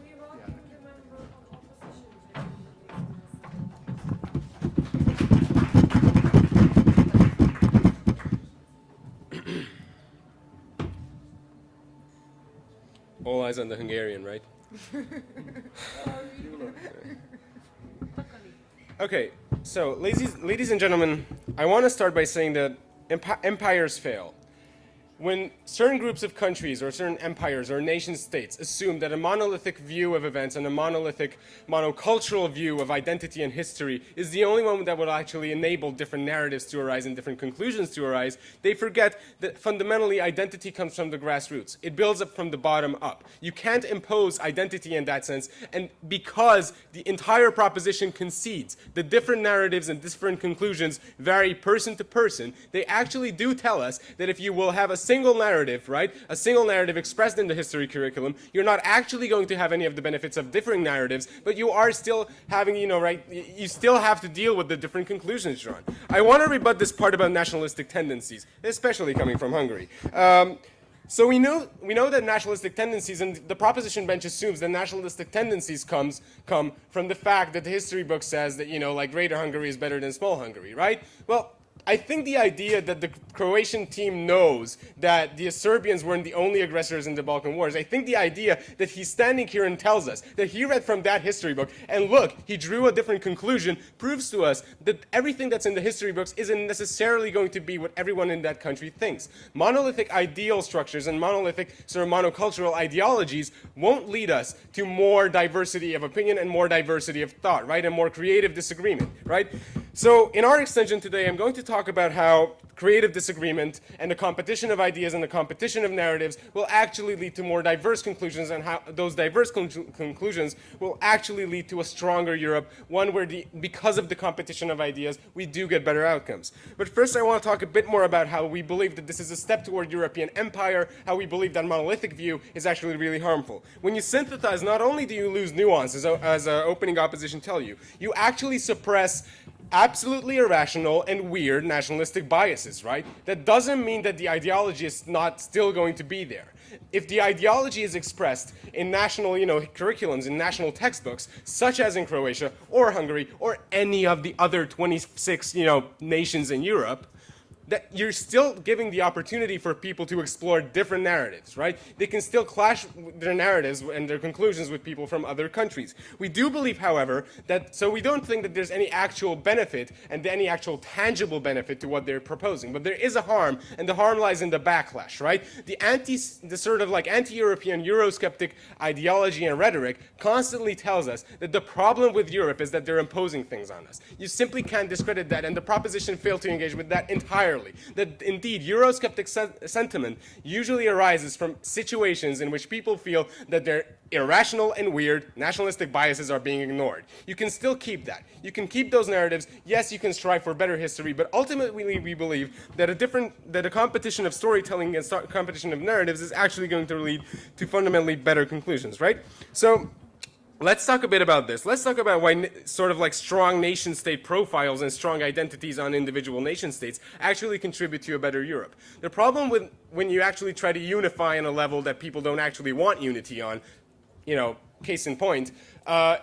B: We welcome the member of opposition
H: All eyes on the Hungarian, right? Okay, so ladies and gentlemen, I want to start by saying that empires fail. When certain groups of countries or certain empires or nation states assume that a monolithic view of events and a monolithic, monocultural view of identity and history is the only one that will actually enable different narratives to arise and different conclusions to arise, they forget that fundamentally identity comes from the grassroots. It builds up from the bottom up. You can't impose identity in that sense, and because the entire proposition concedes the different narratives and different conclusions vary person to person, they actually do tell us that if you will have a single narrative, right? A single narrative expressed in the history curriculum, you're not actually going to have any of the benefits of differing narratives, but you are still having, you still have to deal with the different conclusions drawn. I want to rebut this part about nationalistic tendencies, especially coming from Hungary. So we know that nationalistic tendencies, and the proposition bench assumes that nationalistic tendencies come from the fact that the history book says that, like Greater Hungary is better than Small Hungary, right? Well, I think the idea that the Croatian team knows that the Serbians weren't the only aggressors in the Balkan Wars, I think the idea that he's standing here and tells us that he read from that history book, and look, he drew a different conclusion, proves to us that everything that's in the history books isn't necessarily going to be what everyone in that country thinks. Monolithic ideal structures and monolithic sort of monocultural ideologies won't lead us to more diversity of opinion and more diversity of thought, right? And more creative disagreement, right? So in our extension today, I'm going to talk about how creative disagreement and the competition of ideas and the competition of narratives will actually lead to more diverse conclusions, and how those diverse conclusions will actually lead to a stronger Europe, one where because of the competition of ideas, we do get better outcomes. But first I want to talk a bit more about how we believe that this is a step toward European empire, how we believe that monolithic view is actually really harmful. When you synthesize, not only do you lose nuance, as opening opposition tell you, you actually suppress absolutely irrational and weird nationalistic biases, right? That doesn't mean that the ideology is not still going to be there. If the ideology is expressed in national, curriculums, in national textbooks, such as in Croatia or Hungary or any of the other 26, nations in Europe, that you're still giving the opportunity for people to explore different narratives, right? They can still clash their narratives and their conclusions with people from other countries. We do believe, however, so we don't think that there's any actual benefit and any actual tangible benefit to what they're proposing. But there is a harm, and the harm lies in the backlash, right? The sort of like anti-European Eurosceptic ideology and rhetoric constantly tells us that the problem with Europe is that they're imposing things on us. You simply can't discredit that, and the proposition failed to engage with that entirely. That indeed, Eurosceptic sentiment usually arises from situations in which people feel that their irrational and weird nationalistic biases are being ignored. You can still keep that. You can keep those narratives. Yes, you can strive for better history, but ultimately we believe that a competition of storytelling and competition of narratives is actually going to lead to fundamentally better conclusions, right? So let's talk a bit about this. Let's talk about why sort of like strong nation-state profiles and strong identities on individual nation-states actually contribute to a better Europe. The problem with when you actually try to unify on a level that people don't actually want unity on, case in point,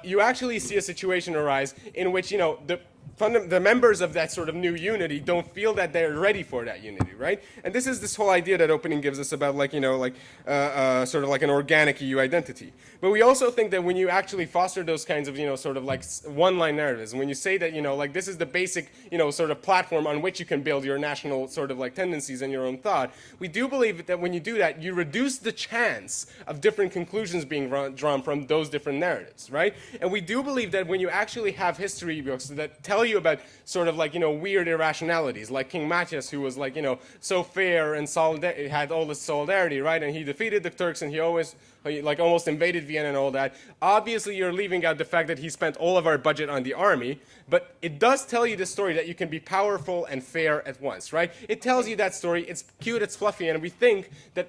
H: you actually see a situation arise in which, the members of that sort of new unity don't feel that they're ready for that unity, right? And this is this whole idea that opening gives us about sort of like an organic EU identity. But we also think that when you actually foster those kinds of, sort of like one-line narratives, and when you say that, this is the basic, sort of platform on which you can build your national sort of like tendencies and your own thought, we do believe that when you do that, you reduce the chance of different conclusions being drawn from those different narratives, right? And we do believe that when you actually have history books that tell you about sort of like, weird irrationalities, like King Matthias, who was like, so fair and had all this solidarity, right? And he defeated the Turks and he almost invaded Vienna and all that. Obviously, you're leaving out the fact that he spent all of our budget on the army, but it does tell you the story that you can be powerful and fair at once, right? It tells you that story, it's cute, it's fluffy, and we think that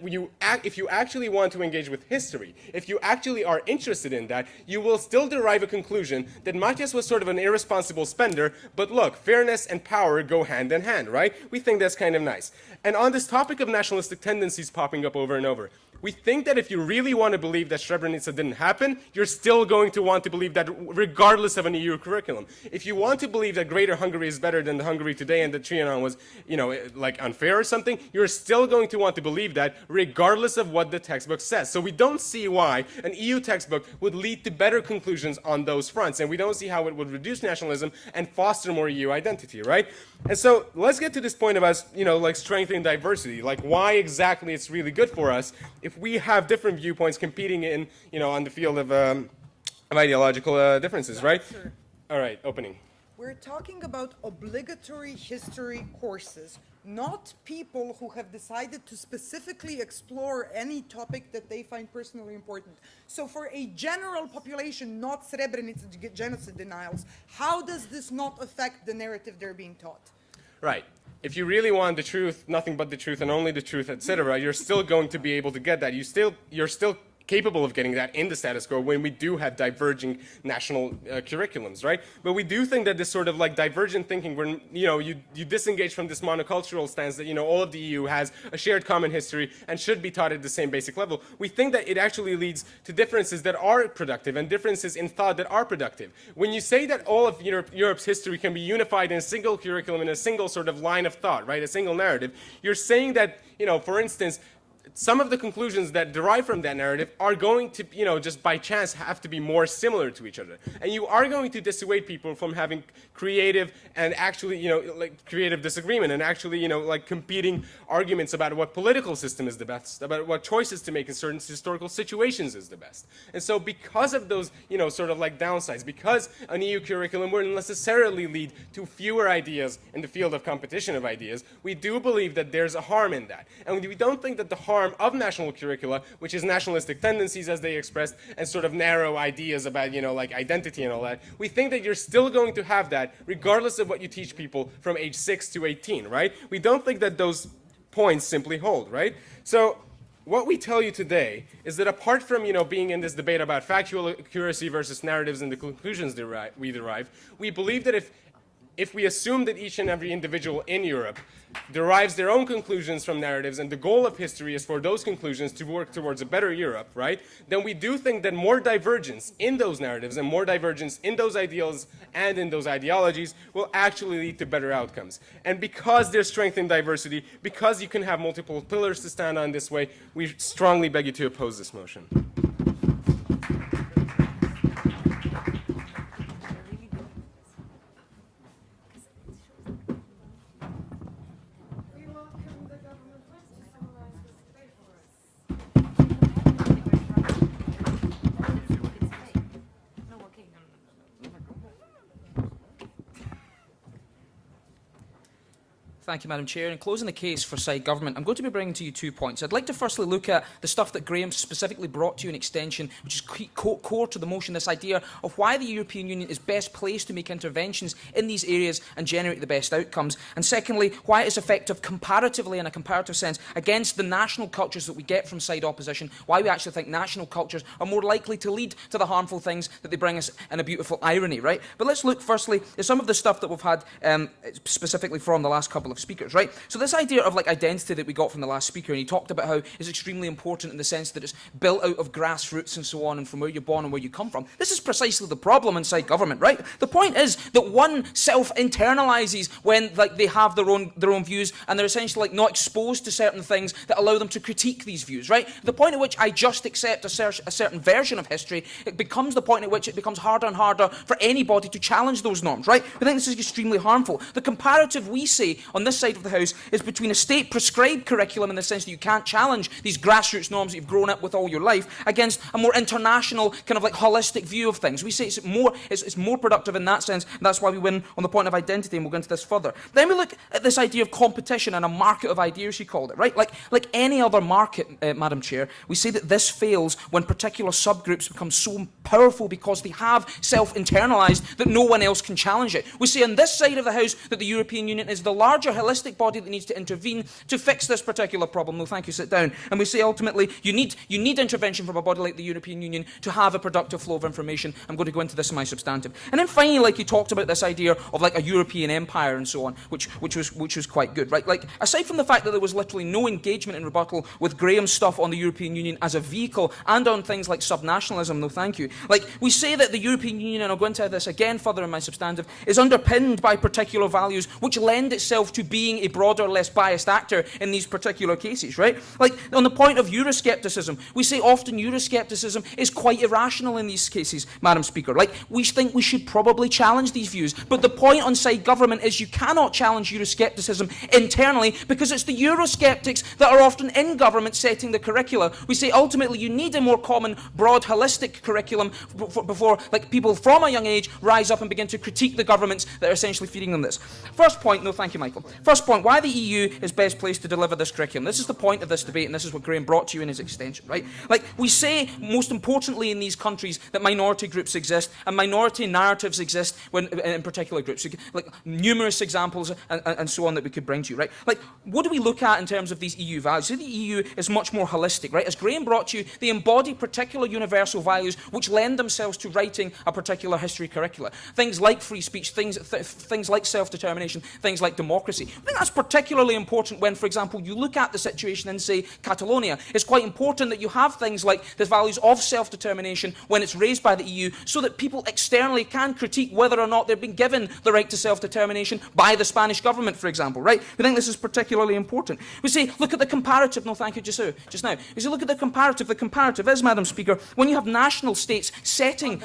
H: if you actually want to engage with history, if you actually are interested in that, you will still derive a conclusion that Matthias was sort of an irresponsible spender, but look, fairness and power go hand in hand, right? We think that's kind of nice. And on this topic of nationalistic tendencies popping up over and over, we think that if you really want to believe that Srebrenica didn't happen, you're still going to want to believe that regardless of an EU curriculum. If you want to believe that Greater Hungary is better than the Hungary today and that Trianon was, like unfair or something, you're still going to want to believe that regardless of what the textbook says. So we don't see why an EU textbook would lead to better conclusions on those fronts, and we don't see how it would reduce nationalism and foster more EU identity, right? And so let's get to this point about, like strengthening diversity, like why exactly it's really good for us if we have different viewpoints competing in, on the field of ideological differences, right?
A: Sure.
H: All right, opening.
A: We're talking about obligatory history courses, not people who have decided to specifically explore any topic that they find personally important. So for a general population, not Srebrenica genocide denials, how does this not affect the narrative they're being taught?
H: Right. If you really want the truth, nothing but the truth and only the truth, etc., you're still going to be able to get that. You're still capable of getting that in the status quo when we do have diverging national curriculums, right? But we do think that this sort of like divergent thinking, where you disengage from this monocultural stance that all of the EU has a shared common history and should be taught at the same basic level. We think that it actually leads to differences that are productive and differences in thought that are productive. When you say that all of Europe's history can be unified in a single curriculum, in a single sort of line of thought, right, a single narrative, you're saying that, for instance, some of the conclusions that derive from that narrative are going to, just by chance have to be more similar to each other. And you are going to dissuade people from having creative and actually, like creative disagreement and actually, like competing arguments about what political system is the best, about what choices to make in certain historical situations is the best. And so because of those, sort of like downsides, because an EU curriculum will necessarily lead to fewer ideas in the field of competition of ideas, we do believe that there's a harm in that. And we don't think that the harm of national curricula, which is nationalistic tendencies as they expressed, and sort of narrow ideas about, like identity and all that, we think that you're still going to have that regardless of what you teach people from age 6 to 18, right? We don't think that those points simply hold, right? So what we tell you today is that apart from, being in this debate about factual accuracy versus narratives and the conclusions we derive, we believe that if if we assume that each and every individual in Europe derives their own conclusions from narratives, and the goal of history is for those conclusions to work towards a better Europe, right? Then we do think that more divergence in those narratives and more divergence in those ideals and in those ideologies will actually lead to better outcomes. And because there's strength in diversity, because you can have multiple pillars to stand on this way, we strongly beg you to oppose this motion.
B: We welcome the government to summarize this debate for us.
I: Thank you, Madam Chair. In closing the case for side government, I'm going to be bringing to you 2 points. I'd like to firstly look at the stuff that Graham specifically brought to you in extension, which is core to the motion, this idea of why the European Union is best placed to make interventions in these areas and generate the best outcomes. And secondly, why it is effective comparatively, in a comparative sense, against the national cultures that we get from side opposition, why we actually think national cultures are more likely to lead to the harmful things that they bring us in a beautiful irony, right? But let's look firstly at some of the stuff that we've had specifically from the last couple of speakers, right? So this idea of like identity that we got from the last speaker, and he talked about how it's extremely important in the sense that it's built out of grassroots and so on, and from where you're born and where you come from. This is precisely the problem inside government, right? The point is that one self-internalizes when like they have their own views, and they're essentially like not exposed to certain things that allow them to critique these views, right? The point at which I just accept a certain version of history, it becomes the point at which it becomes harder and harder for anybody to challenge those norms, right? I think this is extremely harmful. The comparative we say on this side of the House is between a state-prescribed curriculum in the sense that you can't challenge these grassroots norms that you've grown up with all your life against a more international kind of like holistic view of things. We say it's more productive in that sense, and that's why we win on the point of identity, and we'll go into this further. Then we look at this idea of competition and a market of ideas, she called it, right? Like any other market, Madam Chair, we say that this fails when particular subgroups become so powerful because they have self-internalised that no one else can challenge it. We say on this side of the House that the European Union is the larger holistic body that needs to intervene to fix this particular problem. No, thank you, sit down. And we say ultimately you need intervention from a body like the European Union to have a productive flow of information. I'm going to go into this in my substantive. And then finally, like you talked about this idea of like a European empire and so on, which was quite good, right? Like aside from the fact that there was literally no engagement in rebuttal with Graham's stuff on the European Union as a vehicle and on things like subnationalism, no thank you. Like we say that the European Union, and I'll go into this again further in my substantive, is underpinned by particular values which lend itself to being a broader, less biased actor in these particular cases, right? Like on the point of Euroscepticism, we say often Euroscepticism is quite irrational in these cases, Madam Speaker. Like we think we should probably challenge these views, but the point on side government is you cannot challenge Euroscepticism internally because it's the Eurosceptics that are often in government setting the curricula. We say ultimately you need a more common, broad, holistic curriculum before like people from a young age rise up and begin to critique the governments that are essentially feeding them this. First point, no thank you, Michael. First point, why the EU is best placed to deliver this curriculum. This is the point of this debate, and this is what Graham brought to you in his extension, right? Like, we say, most importantly in these countries, that minority groups exist, and minority narratives exist in particular groups. Like, numerous examples and so on that we could bring to you, right? Like, what do we look at in terms of these EU values? So the EU is much more holistic, right? As Graham brought to you, they embody particular universal values which lend themselves to writing a particular history curricula. Things like free speech, things like self-determination, things like democracy. I think that's particularly important when, for example, you look at the situation in, say, Catalonia. It's quite important that you have things like the values of self-determination when it's raised by the EU so that people externally can critique whether or not they've been given the right to self-determination by the Spanish government, for example, right? We think this is particularly important. We say, look at the comparative. No, thank you, just now. We say, look at the comparative. The comparative is, Madam Speaker, when you have national states setting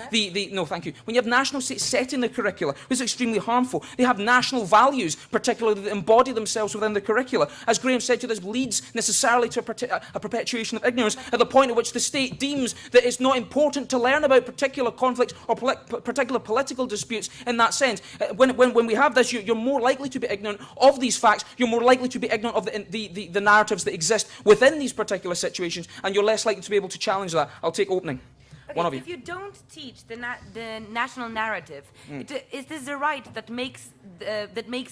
I: no, thank you. When you have national states setting the curricula, it's extremely harmful. They have national values, particularly that embody themselves within the curricula. As Graham said to you, this leads necessarily to a perpetuation of ignorance at the point at which the state deems that it's not important to learn about particular conflicts or particular political disputes in that sense. When we have this, you're more likely to be ignorant of these facts, you're more likely to be ignorant of the narratives that exist within these particular situations, and you're less likely to be able to challenge that. I'll take opening. one of
D: is
I: you.
D: if you don't teach the national narrative, it is the right that makes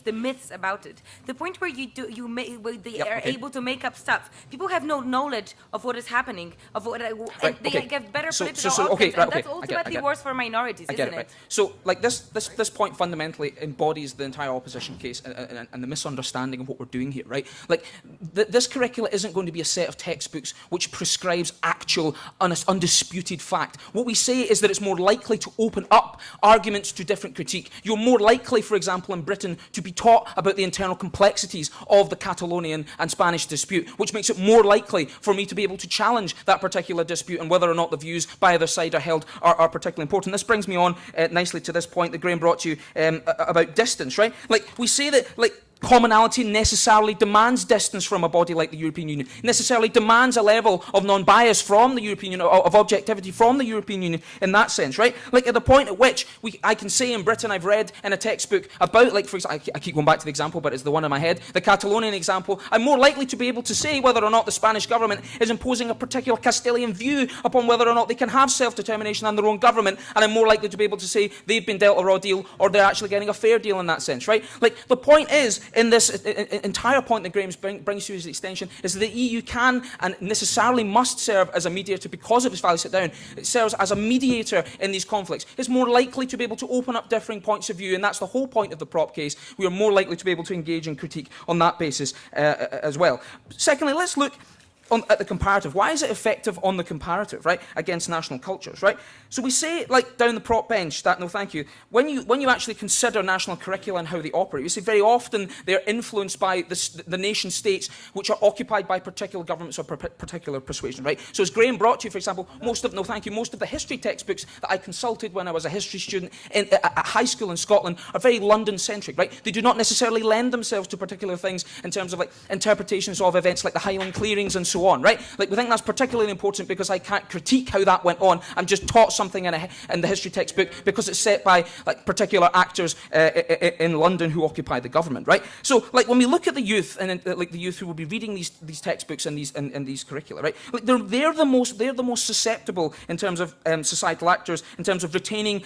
D: the myths about it. The point where where they
I: Yep,
D: are
I: okay.
D: able to make up stuff. People have no knowledge of what is happening, of what and they
I: okay.
D: get better
I: So-
D: political
I: so-
D: outcomes,
I: okay, right,
D: and that's
I: okay, I get it,
D: ultimately
I: I get it.
D: worse for minorities,
I: I get
D: isn't
I: it, right. So, like, this point fundamentally embodies the entire opposition case and the misunderstanding of what we're doing here, right? Like, this curricula isn't going to be a set of textbooks which prescribes actual, undisputed fact. What we say is that it's more likely to open up arguments to different critique. You're more likely, for example, in Britain, to be taught about the internal complexities of the Catalonian and Spanish dispute, which makes it more likely for me to be able to challenge that particular dispute and whether or not the views by either side are held are particularly important. This brings me on nicely to this point that Graham brought to you about distance, right? Like, we say that, like, commonality necessarily demands distance from a body like the European Union, necessarily demands a level of non-bias from the European Union, of objectivity from the European Union in that sense, right? Like, at the point at which I can say in Britain, I've read in a textbook about, like, for example, I keep going back to the example, but it's the one in my head, the Catalonian example, I'm more likely to be able to say whether or not the Spanish government is imposing a particular Castilian view upon whether or not they can have self-determination and their own government, and I'm more likely to be able to say they've been dealt a raw deal or they're actually getting a fair deal in that sense, right? Like, the point is, in this entire point that Graham brings to his extension, is that the EU can and necessarily must serve as a mediator because of its value set down. It serves as a mediator in these conflicts. It's more likely to be able to open up differing points of view, and that's the whole point of the prop case. We are more likely to be able to engage and critique on that basis as well. Secondly, let's look at the comparative. Why is it effective on the comparative, right, against national cultures, right? So we say, like, down the prop bench, that no thank you, when you actually consider national curricula and how they operate, you see very often they're influenced by the nation states which are occupied by particular governments or particular persuasion, right? So as Graham brought to you, for example, most of the history textbooks that I consulted when I was a history student at high school in Scotland are very London-centric, right? They do not necessarily lend themselves to particular things in terms of, like, interpretations of events like the Highland clearings and so on, right? Like, we think that's particularly important because I can't critique how that went on. I'm just taught something in the history textbook because it's set by, like, particular actors in London who occupy the government, right? So, like, when we look at the youth and like the youth who will be reading these textbooks and these curricula, right? Like, they're the most susceptible in terms of societal actors, in terms of retaining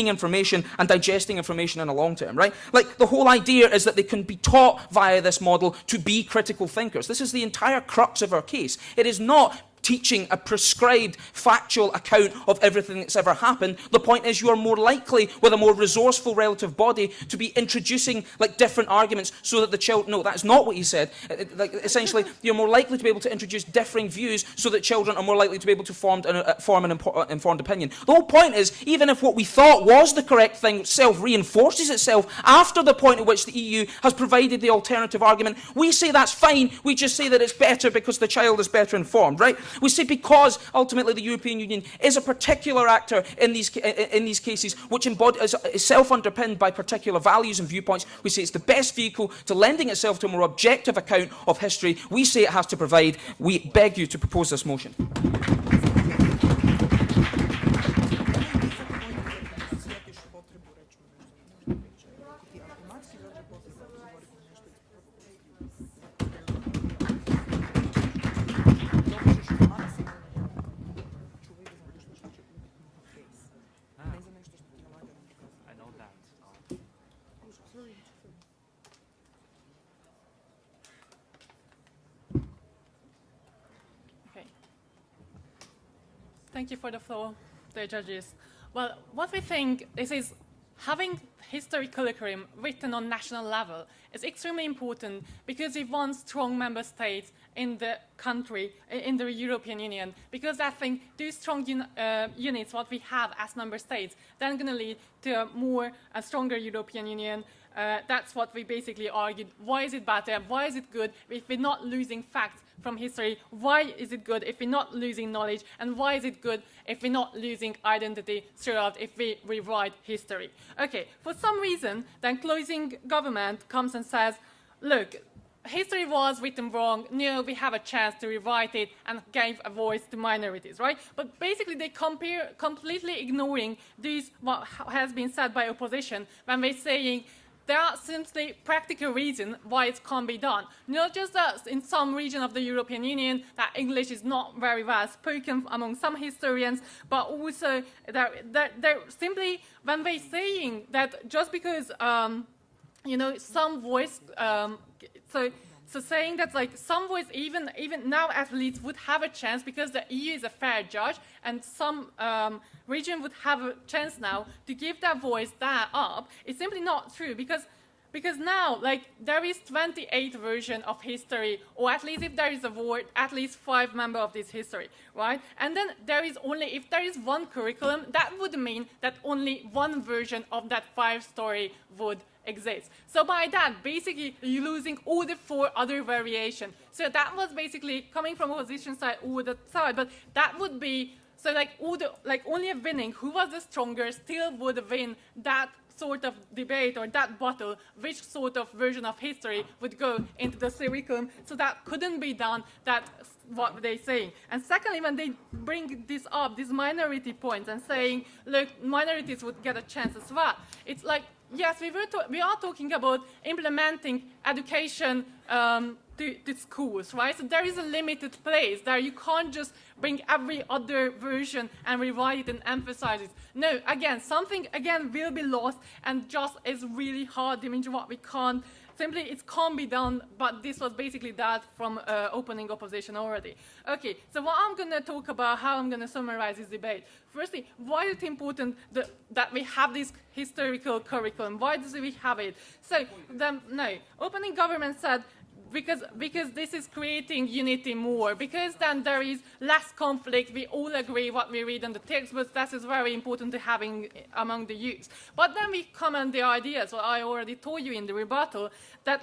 I: information and digesting information in a long term, right? Like, the whole idea is that they can be taught via this model to be critical thinkers. This is the entire crux of our case. It is not teaching a prescribed factual account of everything that's ever happened. The point is you are more likely, with a more resourceful relative body, to be introducing, like, different arguments so that the child... No, that's not what he said. Like, essentially, you're more likely to be able to introduce differing views so that children are more likely to be able to form an informed opinion. The whole point is, even if what we thought was the correct thing self-reinforces itself after the point at which the EU has provided the alternative argument, we say that's fine. We just say that it's better because the child is better informed, right? We say because ultimately the European Union is a particular actor in these cases, which is self-underpinned by particular values and viewpoints. We say it's the best vehicle to lending itself to a more objective account of history. We say it has to provide. We beg you to propose this motion.
C: I know that.
J: Okay. Thank you for the floor, the judges. Well, what we think is having history curriculum written on national level is extremely important because we want strong member states in the country, in the European Union, because I think those strong units, what we have as member states, then going to lead to a stronger European Union. That's what we basically argued. Why is it better? Why is it good if we're not losing facts from history? Why is it good if we're not losing knowledge? And why is it good if we're not losing identity throughout if we rewrite history? Okay, for some reason, then closing government comes and says, look, history was written wrong. No, we have a chance to rewrite it and give a voice to minorities, right? But basically, they completely ignoring what has been said by opposition when they're saying there are simply practical reasons why it can't be done. Not just that in some region of the European Union that English is not very well spoken among some historians, but also they're simply, when they're saying that just because, some voice, so saying that like some voice, even now athletes would have a chance because the EU is a fair judge, and some region would have a chance now to give that voice that up. It's simply not true because now like there is 28 version of history, or at least if there is a word, at least 5 members of this history, right? And then there is only, if there is one curriculum, that would mean that only one version of that 5 story would exist. So by that, basically, you're losing all the 4 other variations. So that was basically coming from opposition side or the side, but that would be, so like only a winning, who was the stronger still would win that sort of debate or that battle, which sort of version of history would go into the curriculum. So that couldn't be done, that's what they're saying. And secondly, when they bring this up, these minority points, and saying, look, minorities would get a chance as well. It's like, yes, we are talking about implementing education to schools, right? So there is a limited place there. You can't just bring every other version and rewrite it and emphasize it. No, again, something will be lost, and just is really hard. I mean, what we can't. Simply, it can't be done, but this was basically that from opening opposition already. Okay, so what I'm going to talk about, how I'm going to summarize this debate. Firstly, why is it important that we have this historical curriculum? Why do we have it? So, opening government said, because this is creating unity more, because then there is less conflict. We all agree what we read in the textbooks. That is very important to having among the youth. But then we come on the ideas, what I already told you in the rebuttal, that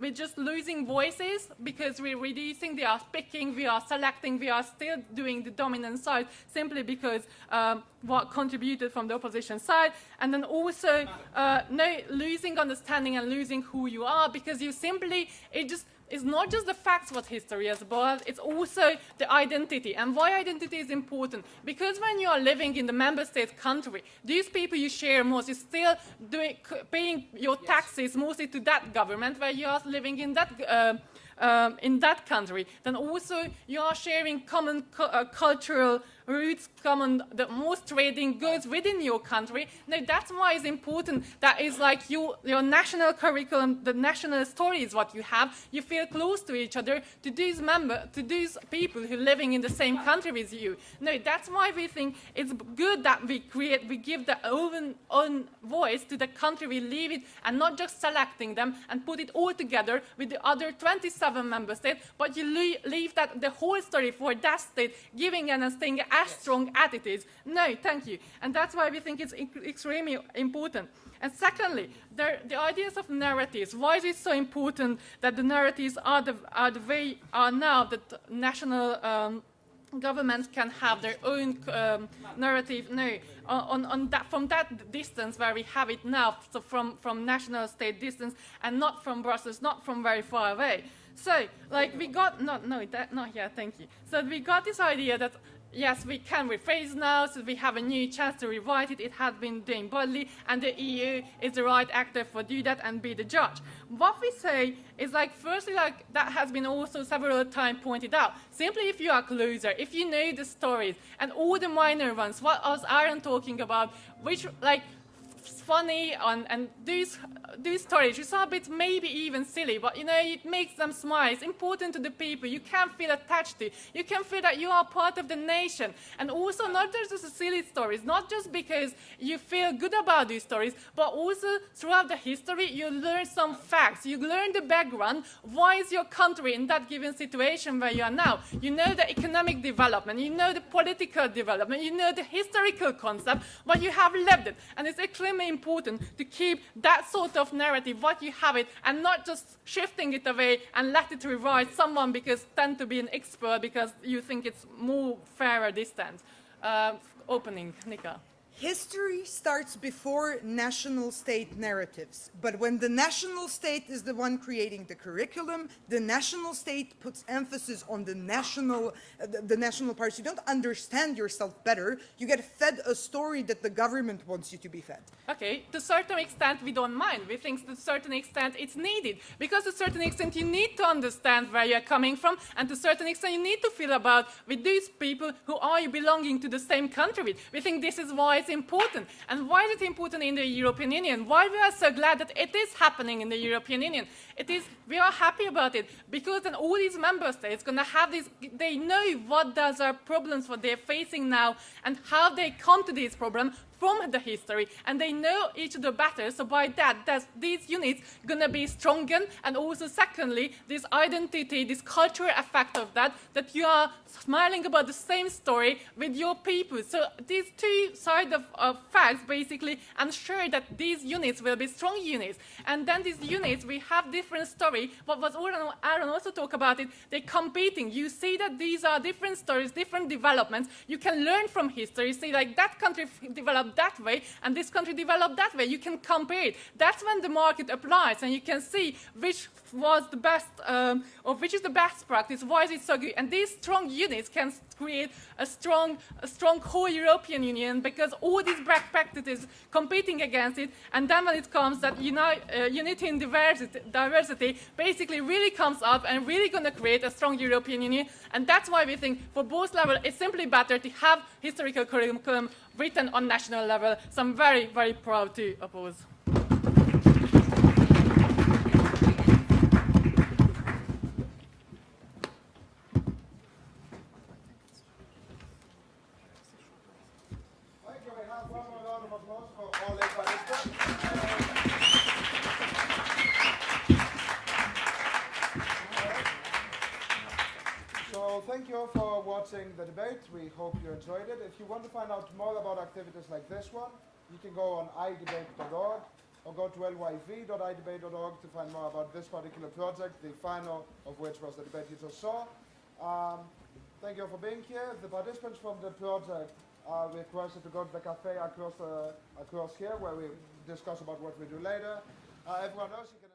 J: we're just losing voices because we're reducing, they are picking, we are selecting, we are still doing the dominant side simply because what contributed from the opposition side, and then also losing understanding and losing who you are, because you simply, it's not just the facts what history is about, it's also the identity. And why identity is important? Because when you are living in the member state country, these people you share most is still paying your taxes mostly to that government where you are living in that country. Then also you are sharing common cultural roots, the most trading goods within your country. Now that's why it's important that is like your national curriculum, the national story is what you have. You feel close to each other, to these people who are living in the same country with you. No, that's why we think it's good that we give the own voice to the country we live in, and not just selecting them and put it all together with the other 27 member states, but you leave that the whole story for that state, giving and staying as strong as it is. No, thank you. And that's why we think it's extremely important. And secondly, the ideas of narratives. Why is it so important that the narratives are the way are now that national governments can have their own narrative? No, from that distance where we have it now, so from national state distance, and not from Brussels, not from very far away. So, like we got not here. Thank you. So we got this idea that. Yes, we can rephrase now, so we have a new chance to rewrite it. It has been doing badly, and the EU is the right actor for do that and be the judge. What we say is, like, firstly, like, that has been also several times pointed out. Simply if you are closer, if you know the stories, and all the minor ones, what was Aaron talking about, which, like, funny and these stories, it's a bit maybe even silly, but it makes them smile. It's important to the people. You can feel attached to. You can feel that you are part of the nation. And also not just the silly stories, not just because you feel good about these stories, but also throughout the history you learn some facts. You learn the background. Why is your country in that given situation where you are now? You know the economic development, you know the political development, you know the historical concept, but you have lived it. And it's extremely important to keep that sort of narrative, what you have it, and not just shifting it away and let it rewrite someone because tend to be an expert because you think it's more fairer distance. Opening, Nika.
A: History starts before national state narratives, but when the national state is the one creating the curriculum, the national state puts emphasis on the national parts. You don't understand yourself better. You get fed a story that the government wants you to be fed.
J: Okay, to a certain extent we don't mind. We think to a certain extent it's needed. Because to a certain extent you need to understand where you're coming from, and to a certain extent you need to feel about with these people who are you belonging to the same country with. We think this is why it's important. And why is it important in the European Union? Why we are so glad that it is happening in the European Union? We are happy about it because then all these member states gonna have this, they know what those are problems what they're facing now and how they come to this problem from the history, and they know each other better. So by that, these units gonna be stronger, and also secondly, this identity, this cultural effect of that you are smiling about the same story with your people. So these two sides of facts basically ensure that these units will be strong units. And then these units, we have different story. What was Aaron also talk about it, they're competing. You see that these are different stories, different developments. You can learn from history, see like that country developed that way and this country developed that way. You can compare it. That's when the market applies and you can see which was the best or which is the best practice, why is it so good. And these strong units can create a strong whole European Union because all these best practices competing against it, and then when it comes that unity in diversity basically really comes up and really going to create a strong European Union. And that's why we think for both levels it's simply better to have historical curriculum written on national level. So I'm very, very proud to oppose.
K: So thank you for watching the debate. We hope you enjoyed it. If you want to find out more about activities like this one, you can go on idebate.org or go to lyv.idebate.org to find more about this particular project, the final of which was the debate you just saw. Thank you for being here. The participants from the project are requested to go to the cafe across here where we discuss about what we do later. Everyone else, you can